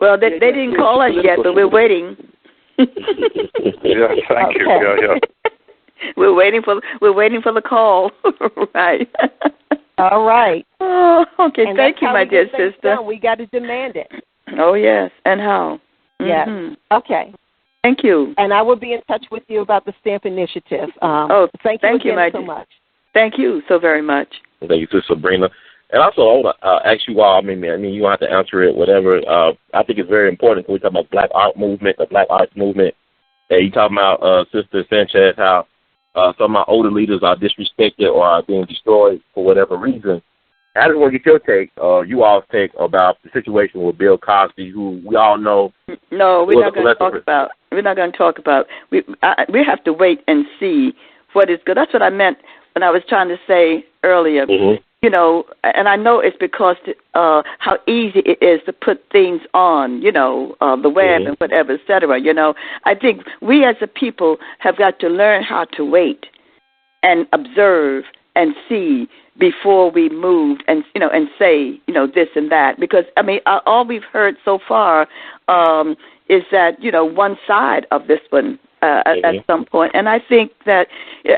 Well, they didn't call us yet, but we're waiting. Yeah, thank you. Yeah. We're waiting for the call. Right. All right. Oh, okay. And thank you, my dear sister. We got to demand it. Oh, yes. And how? Yes. Okay. Thank you. And I will be in touch with you about the stamp initiative. Thank you again so much. Thank you so very much. Thank you, Sister Sabrina. And also, I want to ask you all, I mean, you don't have to answer it, whatever. I think it's very important when we talk about Black Art Movement, the Black Arts Movement. And you talking about, Sister Sanchez, how some of our older leaders are disrespected or are being destroyed for whatever reason. I just want to get your take, you all's take about the situation with Bill Cosby, who we all know. No, we're not going to talk about. We're not going to talk about. We have to wait and see what is good. That's what I meant when I was trying to say earlier. Mm-hmm. You know, and I know it's because how easy it is to put things on, you know, the web and whatever, et cetera. You know, I think we as a people have got to learn how to wait and observe and see before we move and, you know, and say, you know, this and that. Because, I mean, all we've heard so far is that, you know, one side of this one at some point. And I think that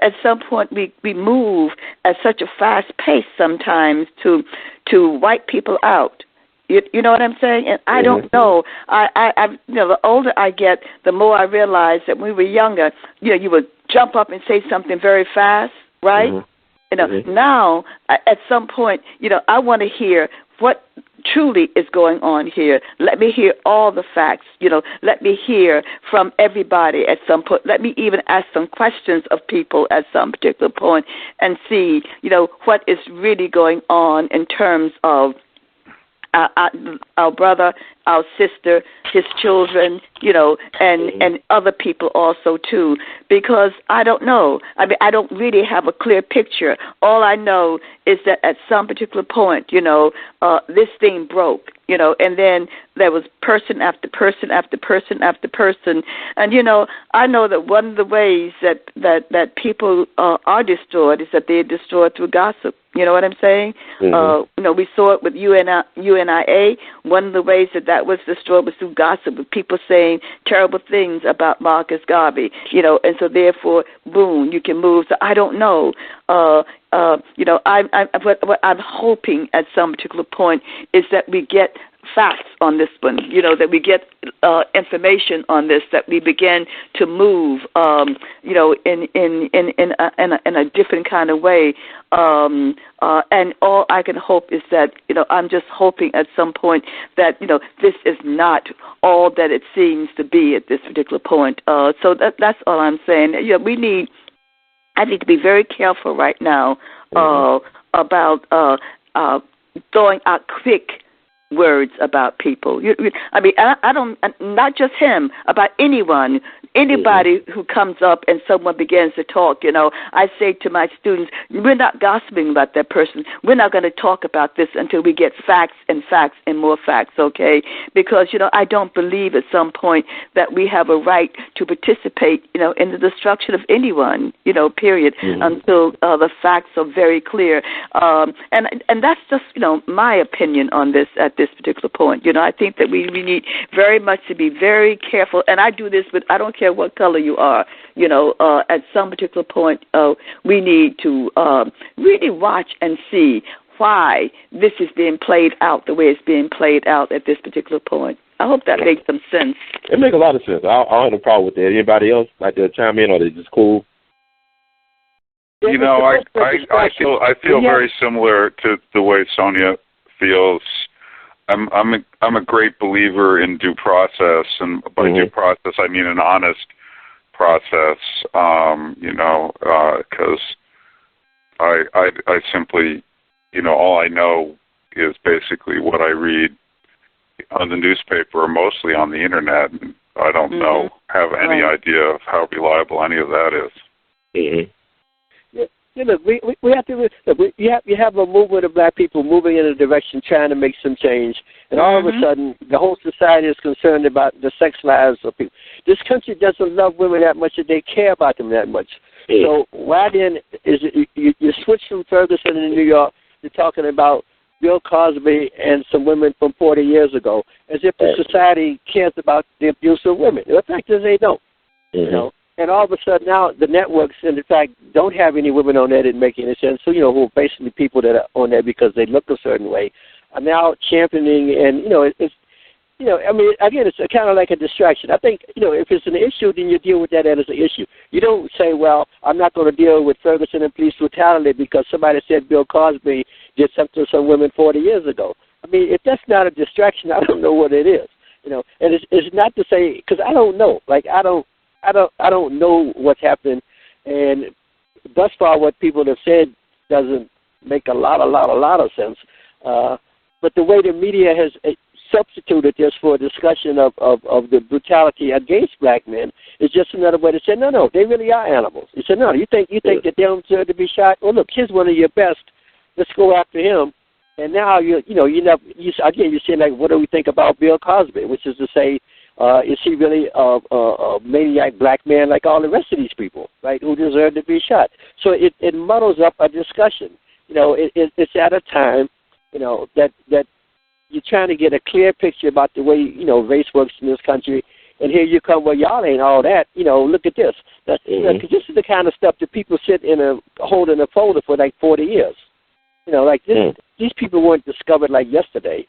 at some point we move at such a fast pace sometimes to wipe people out. You know what I'm saying? And I don't know. I you know, the older I get, the more I realize that when we were younger, you know, you would jump up and say something very fast, right? You know, now at some point, you know, I want to hear what truly is going on here. Let me hear all the facts. You know, let me hear from everybody at some point. Let me even ask some questions of people at some particular point and see, you know, what is really going on in terms of our brother, our sister, his children, you know, and other people also too, because I don't know. I mean, I don't really have a clear picture. All I know is that at some particular point, you know, this thing broke, you know, and then there was person after person after person after person, and you know, I know that one of the ways that people are destroyed is that they're destroyed through gossip. You know what I'm saying? You know, we saw it with UNIA. One of the ways that was destroyed was through gossip, with people saying terrible things about Marcus Garvey. You know, and so therefore, boom, you can move. So I don't know. You know, what I'm hoping at some particular point is that we get facts on this one, you know, that we get information on this, that we begin to move, you know, in a different kind of way. And all I can hope is that, you know, I'm just hoping at some point that, you know, this is not all that it seems to be at this particular point. So that's all I'm saying. You know, I need to be very careful right now about throwing out quick words about people. I mean, I don't, not just him, about anyone, anybody who comes up and someone begins to talk, you know, I say to my students, we're not gossiping about that person. We're not going to talk about this until we get facts and more facts, okay? Because, you know, I don't believe at some point that we have a right to participate, you know, in the destruction of anyone, you know, period, until the facts are very clear. And that's just, you know, my opinion on this at this particular point. You know, I think that we need very much to be very careful, and I do this with, I don't care what color you are, you know, at some particular point, we need to really watch and see why this is being played out the way it's being played out at this particular point. I hope that makes some sense. It makes a lot of sense. I don't have a problem with that. Anybody else like to chime in, or they just cool? You know, I feel very similar to the way Sonia feels. I'm a great believer in due process, and by due process I mean an honest process. You know, because I simply, you know, all I know is basically what I read on the newspaper or mostly on the internet, and I don't have any idea of how reliable any of that is. You know, we have to look. You have a movement of black people moving in a direction, trying to make some change, and all of a sudden, the whole society is concerned about the sex lives of people. This country doesn't love women that much, that they care about them that much. So why then is it you switch from Ferguson in New York to talking about Bill Cosby and some women from 40 years ago, as if the society cares about the abuse of women? The fact is they don't. You know. And all of a sudden now the networks, in fact, don't have any women on there that make any sense. So, you know, who are basically people that are on there because they look a certain way, are now championing, and, you know, it's, you know, I mean, again, it's kind of like a distraction. I think, you know, if it's an issue, then you deal with that as an issue. You don't say, well, I'm not going to deal with Ferguson and police brutality because somebody said Bill Cosby did something to some women 40 years ago. I mean, if that's not a distraction, I don't know what it is. You know, and it's not to say, because I don't know. Like, I don't know what's happening, and thus far what people have said doesn't make a lot of sense. But the way the media has substituted this for a discussion of the brutality against black men is just another way to say, no, they really are animals. You said, no, you think that they don't deserve to be shot? Well, look, here's one of your best. Let's go after him. And now you say, like, what do we think about Bill Cosby? Which is to say, is he really a maniac black man like all the rest of these people, right, who deserve to be shot? So it muddles up a discussion. It's at a time, that you're trying to get a clear picture about the way, race works in this country. And here you come, well, y'all ain't all that. Look at this. Cause this is the kind of stuff that people sit holding a folder for like 40 years. Like this, these people weren't discovered like yesterday.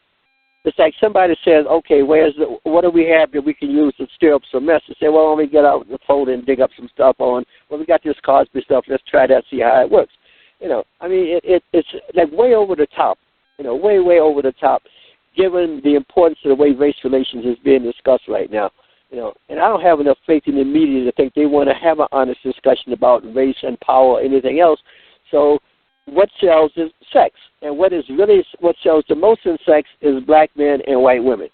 It's like somebody says, okay, what do we have that we can use to stir up some mess? They say, well, let me get out the folder and dig up some stuff on. Well, we got this Cosby stuff. Let's try that, see how it works. It's like way over the top. Way over the top, given the importance of the way race relations is being discussed right now. And I don't have enough faith in the media to think they want to have an honest discussion about race and power or anything else. So what sells is sex. And what sells the most in sex is black men and white women.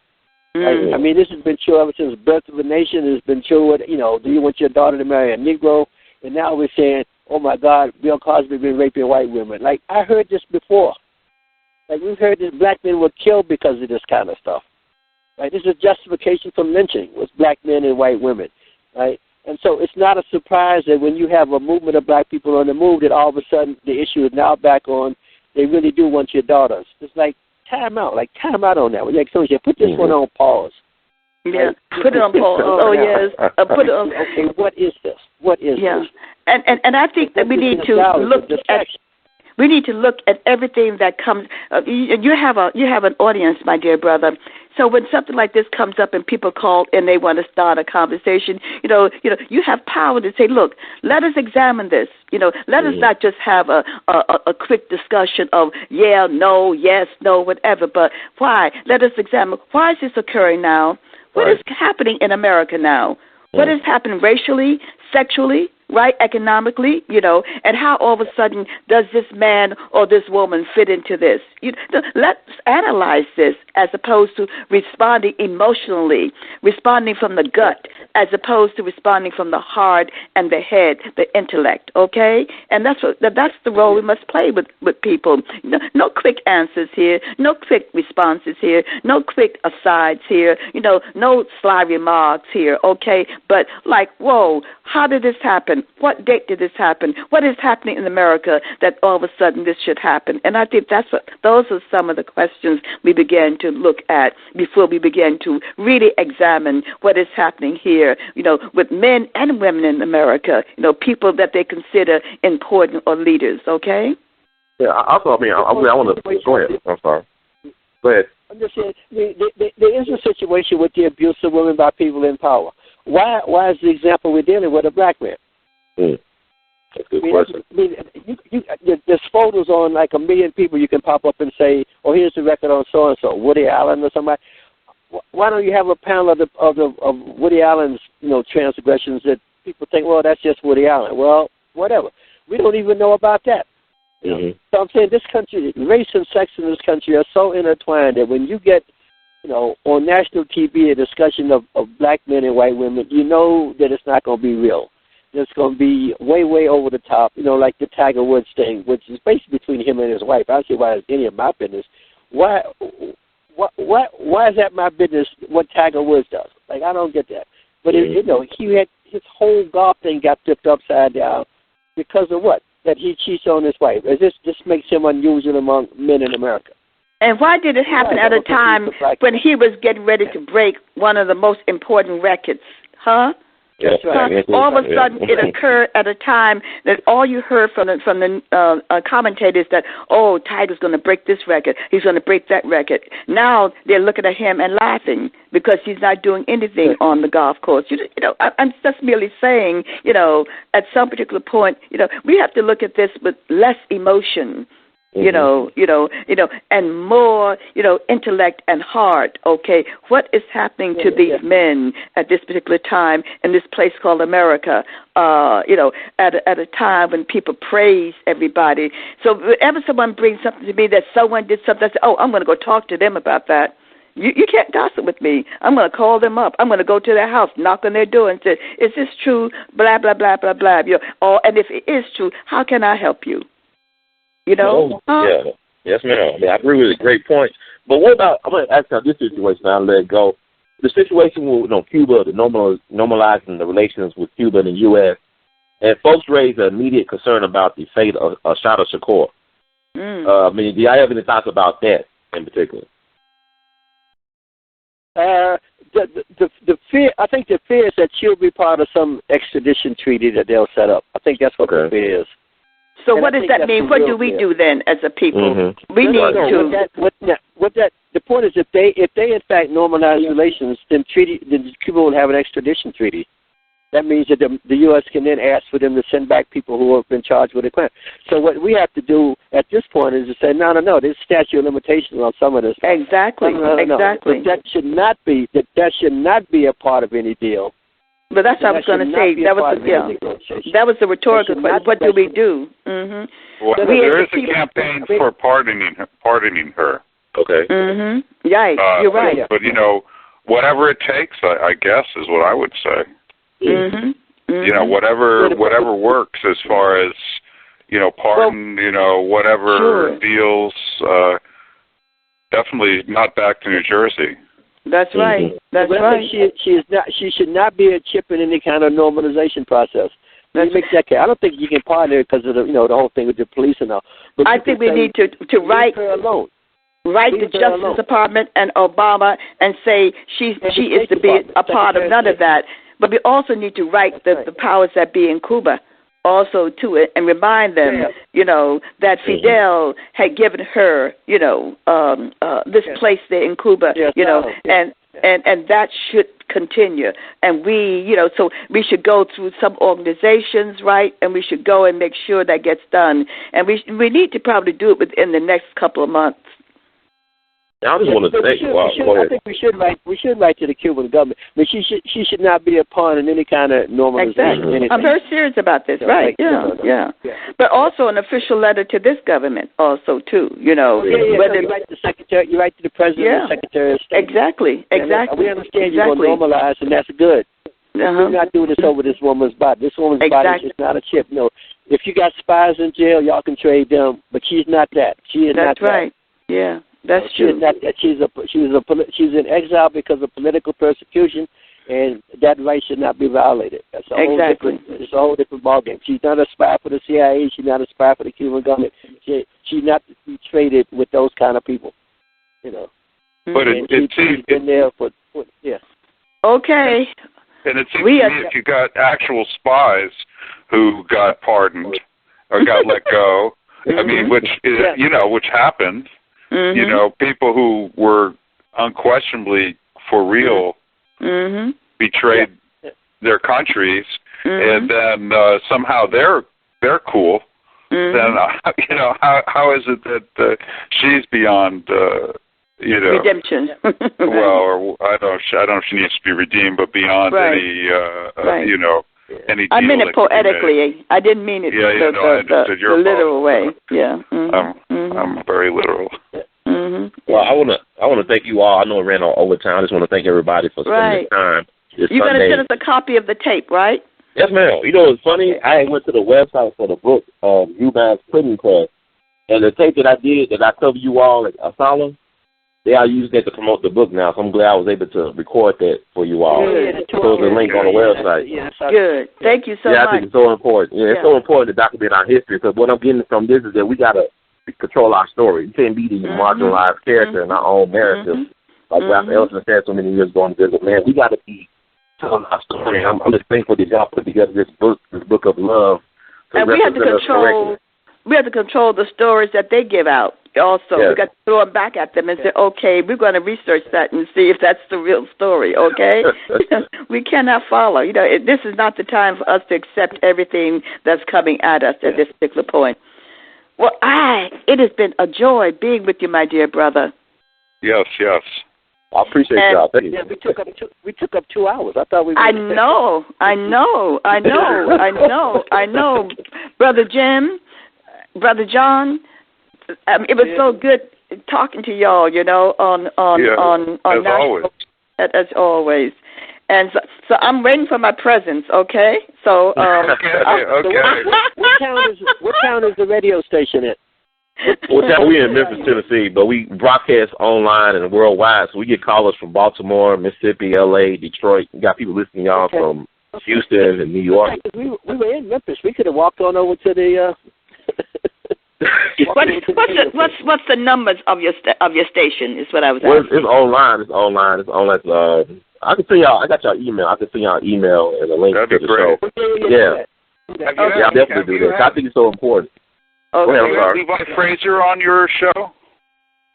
Right? I mean, this has been true ever since birth of a nation. It's been true with, do you want your daughter to marry a Negro? And now we're saying, oh, my God, Bill Cosby been raping white women. Like, I heard this before. Like, we've heard that black men were killed because of this kind of stuff. Right? This is justification for lynching with black men and white women. Right? And so it's not a surprise that when you have a movement of black people on the move, that all of a sudden the issue is now back on, they really do want your daughters. It's like, time out on that. Like Sonia said, put this one on pause. Yeah, right? Put it on pause. Oh, yes. Put it on. Okay, what is this? What is this? And I think that we need to look at... We need to look at everything that comes. You have an audience, my dear brother. So when something like this comes up and people call and they want to start a conversation, you have power to say, look, let us examine this. Let us not just have a quick discussion of yeah, no, yes, no, whatever. But why? Let us examine why is this occurring now? What is happening in America now? What is happening racially, sexually? Right, economically, and how all of a sudden does this man or this woman fit into this? Let's analyze this as opposed to responding emotionally, responding from the gut, as opposed to responding from the heart and the head, the intellect, okay? And that's the role we must play with people. No quick answers here, no quick responses here, no quick asides here, no sly remarks here, okay? But like, whoa, how did this happen? What date did this happen? What is happening in America that all of a sudden this should happen? And I think those are some of the questions we began to look at before we began to really examine what is happening here, with men and women in America, people that they consider important or leaders, okay? Yeah, also, I want to go ahead. I'm sorry. Go ahead. I'm just saying, there is a situation with the abuse of women by people in power. Why is the example we're dealing with a black man? That's a good question. There's photos on like 1 million people you can pop up and say, oh, here's the record on so-and-so, Woody Allen or somebody. Why don't you have a panel of Woody Allen's, transgressions that people think, well, that's just Woody Allen. Well, whatever. We don't even know about that. So I'm saying this country, race and sex in this country are so intertwined that when you get, on national TV a discussion of black men and white women, you know that it's not going to be real. It's going to be way, way over the top, like the Tiger Woods thing, which is basically between him and his wife. I don't see why it's any of my business. Why is that my business what Tiger Woods does? Like, I don't get that. But, he had his whole golf thing got flipped upside down because of what? That he cheats on his wife. This makes him unusual among men in America. And why did it happen at a time when he was getting ready to break one of the most important records? Huh? That's right. All of a sudden, it occurred at a time that all you heard from the commentators that, oh, Tiger's going to break this record. He's going to break that record. Now they're looking at him and laughing because he's not doing anything on the golf course. I'm just merely saying, at some particular point, we have to look at this with less emotion and more, intellect and heart. Okay, what is happening to these men at this particular time in this place called America? At a time when people praise everybody. So whenever someone brings something to me that someone did something, I say, "Oh, I'm going to go talk to them about that." You can't gossip with me. I'm going to call them up. I'm going to go to their house, knock on their door, and say, "Is this true?" Blah blah blah blah blah. And if it is true, how can I help you? Yeah. Yes, ma'am. I agree with it. Great point. But what about, I'm going to ask you this situation, I'll let it go. The situation with Cuba, the normalizing the relations with Cuba and the U.S., and folks raise an immediate concern about the fate of Shada Shakur. Do y'all have any thoughts about that in particular? The fear, I think the fear is that she'll be part of some extradition treaty that they'll set up. I think that's what the fear is. So what does that mean? What do we do then as a people? We need to. The point is, if they in fact normalize relations, then Cuba will have an extradition treaty. That means that the U.S. can then ask for them to send back people who have been charged with a crime. So what we have to do at this point is to say, no, there's statute of limitations on some of this. Exactly. Exactly. But that should not be a part of any deal. But that's what I was going to say. That was the rhetorical question. What do we do? Well, there is a campaign for pardoning her. Okay. Yikes, you're right. But whatever it takes, I guess, is what I would say. Whatever works as far as pardon. Whatever deals. Definitely not back to New Jersey. That's right. That's right. She should not be a chip in any kind of normalization process. I don't think you can pardon her because of the whole thing with the police and all. But I think we need to write her alone. Write the Justice Department and Obama and say she is to be a part of none of that. But we also need to write the powers that be in Cuba also to it and remind them, that Fidel had given her, this place there in Cuba, and that should continue. And we, so we should go through some organizations, right? And we should go and make sure that gets done. And we need to probably do it within the next couple of months. I just want to say, I think we should write to the Cuban government. But she should not be a pawn in any kind of normalization. Exactly. I'm very serious about this, right? Yeah. But also an official letter to this government, also too. You write to the secretary, you write to the president, and the secretary of state. Exactly. We understand you're going to normalize, and that's good. We're not doing this over this woman's body. This woman's body is not a chip. No, if you got spies in jail, y'all can trade them, but she's not that. She is not that. That's right. Yeah. That's true. She's in exile because of political persecution, and that right should not be violated. That's a whole different ballgame. She's not a spy for the CIA. She's not a spy for the Cuban government. She's not to be traded with those kind of people. But she's been there for. Okay. And it seems to me if you got actual spies who got pardoned or got let go, I mean, which happened. People who were unquestionably for real betrayed their countries, and then somehow they're cool. Then how is it that she's beyond redemption? Well, I don't know if she needs to be redeemed, but beyond any I meant it poetically. I didn't mean it the literal way. Yeah. I'm very literal. Well, I want to thank you all. I know it ran on overtime. I just want to thank everybody for spending time. You're going to send us a copy of the tape, right? Yes, ma'am. It's funny. I went to the website for the book, UMass Printing Press, and the tape that I cover you all at A.L.L, they are using that to promote the book now. So I'm glad I was able to record that for you all. So there's a link on the website. Good. Thank you so much. I think it's so important. It's so important to document our history, because what I'm getting from this is that we got to control our story. You can't be the marginalized character in our own narrative. Like Ralph Ellison said so many years ago on the man, we got to be telling our story. I'm just thankful that y'all put together this book of love. And we have to control the stories that they give out. Also, we got to throw them back at them and say, okay, we're going to research that and see if that's the real story, okay? We cannot follow. This is not the time for us to accept everything that's coming at us at this particular point. Well, it has been a joy being with you, my dear brother. Yes, yes. I appreciate y'all. Thank you. Yeah, we took up 2 hours. I thought we were I know. Brother Jim, Brother John, it was so good talking to y'all, on as always. As always. And so I'm waiting for my presents, okay? So okay. What town is the radio station in? We're in Memphis, Tennessee, but we broadcast online and worldwide, so we get callers from Baltimore, Mississippi, L.A., Detroit. We got people listening, y'all, from Houston and New York. We were in Memphis. We could have walked on over to the... What's the numbers of your station is what I was asking. Well, it's online. I can send y'all. I got y'all email. I can send y'all email and a link to the show. Yeah. I'll definitely do that. I think it's so important. Okay. You had Levi Frazier on your show?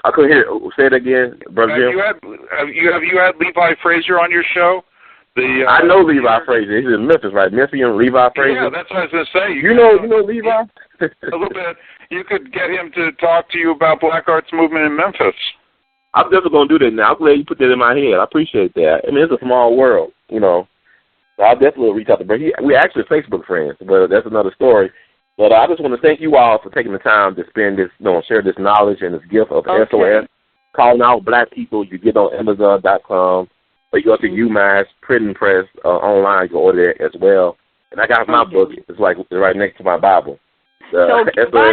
I couldn't hear. Say it again, Brother Jim. Have you had Levi Frazier on your show? I know Levi Frazier. He's in Memphis, right? Memphian Levi Frazier. Yeah, that's what I was going to say. You know Levi? A little bit. You could get him to talk to you about Black Arts Movement in Memphis. I'm definitely going to do that now. I'm glad you put that in my head. I appreciate that. I mean, it's a small world, So I'll definitely reach out to Bracey. We're actually Facebook friends, but that's another story. But I just want to thank you all for taking the time to spend this, share this knowledge and this gift of SOS. Calling out Black people. You get on Amazon.com, or you go to UMass Print and Press online. You can order it as well. And I got my book. It's like right next to my Bible. So buy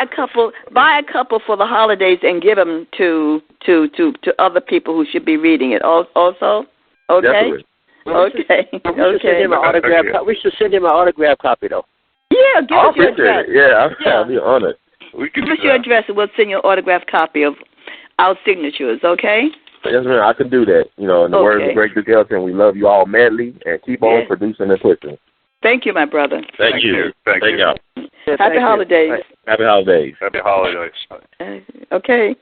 a couple for the holidays and give them to other people who should be reading it. Also, okay. Definitely. We should send him an autograph copy, though. Yeah, give us your address. I'll be honored. Give us your address and we'll send you an autographed copy of our signatures, okay? Yes, ma'am. I can do that. In the words of Greg Duke Ellington, we love you all madly and keep on producing and pushing. Thank you, my brother. Thank you. Thank you. Y'all. Happy holidays. Happy holidays. Happy holidays. Okay.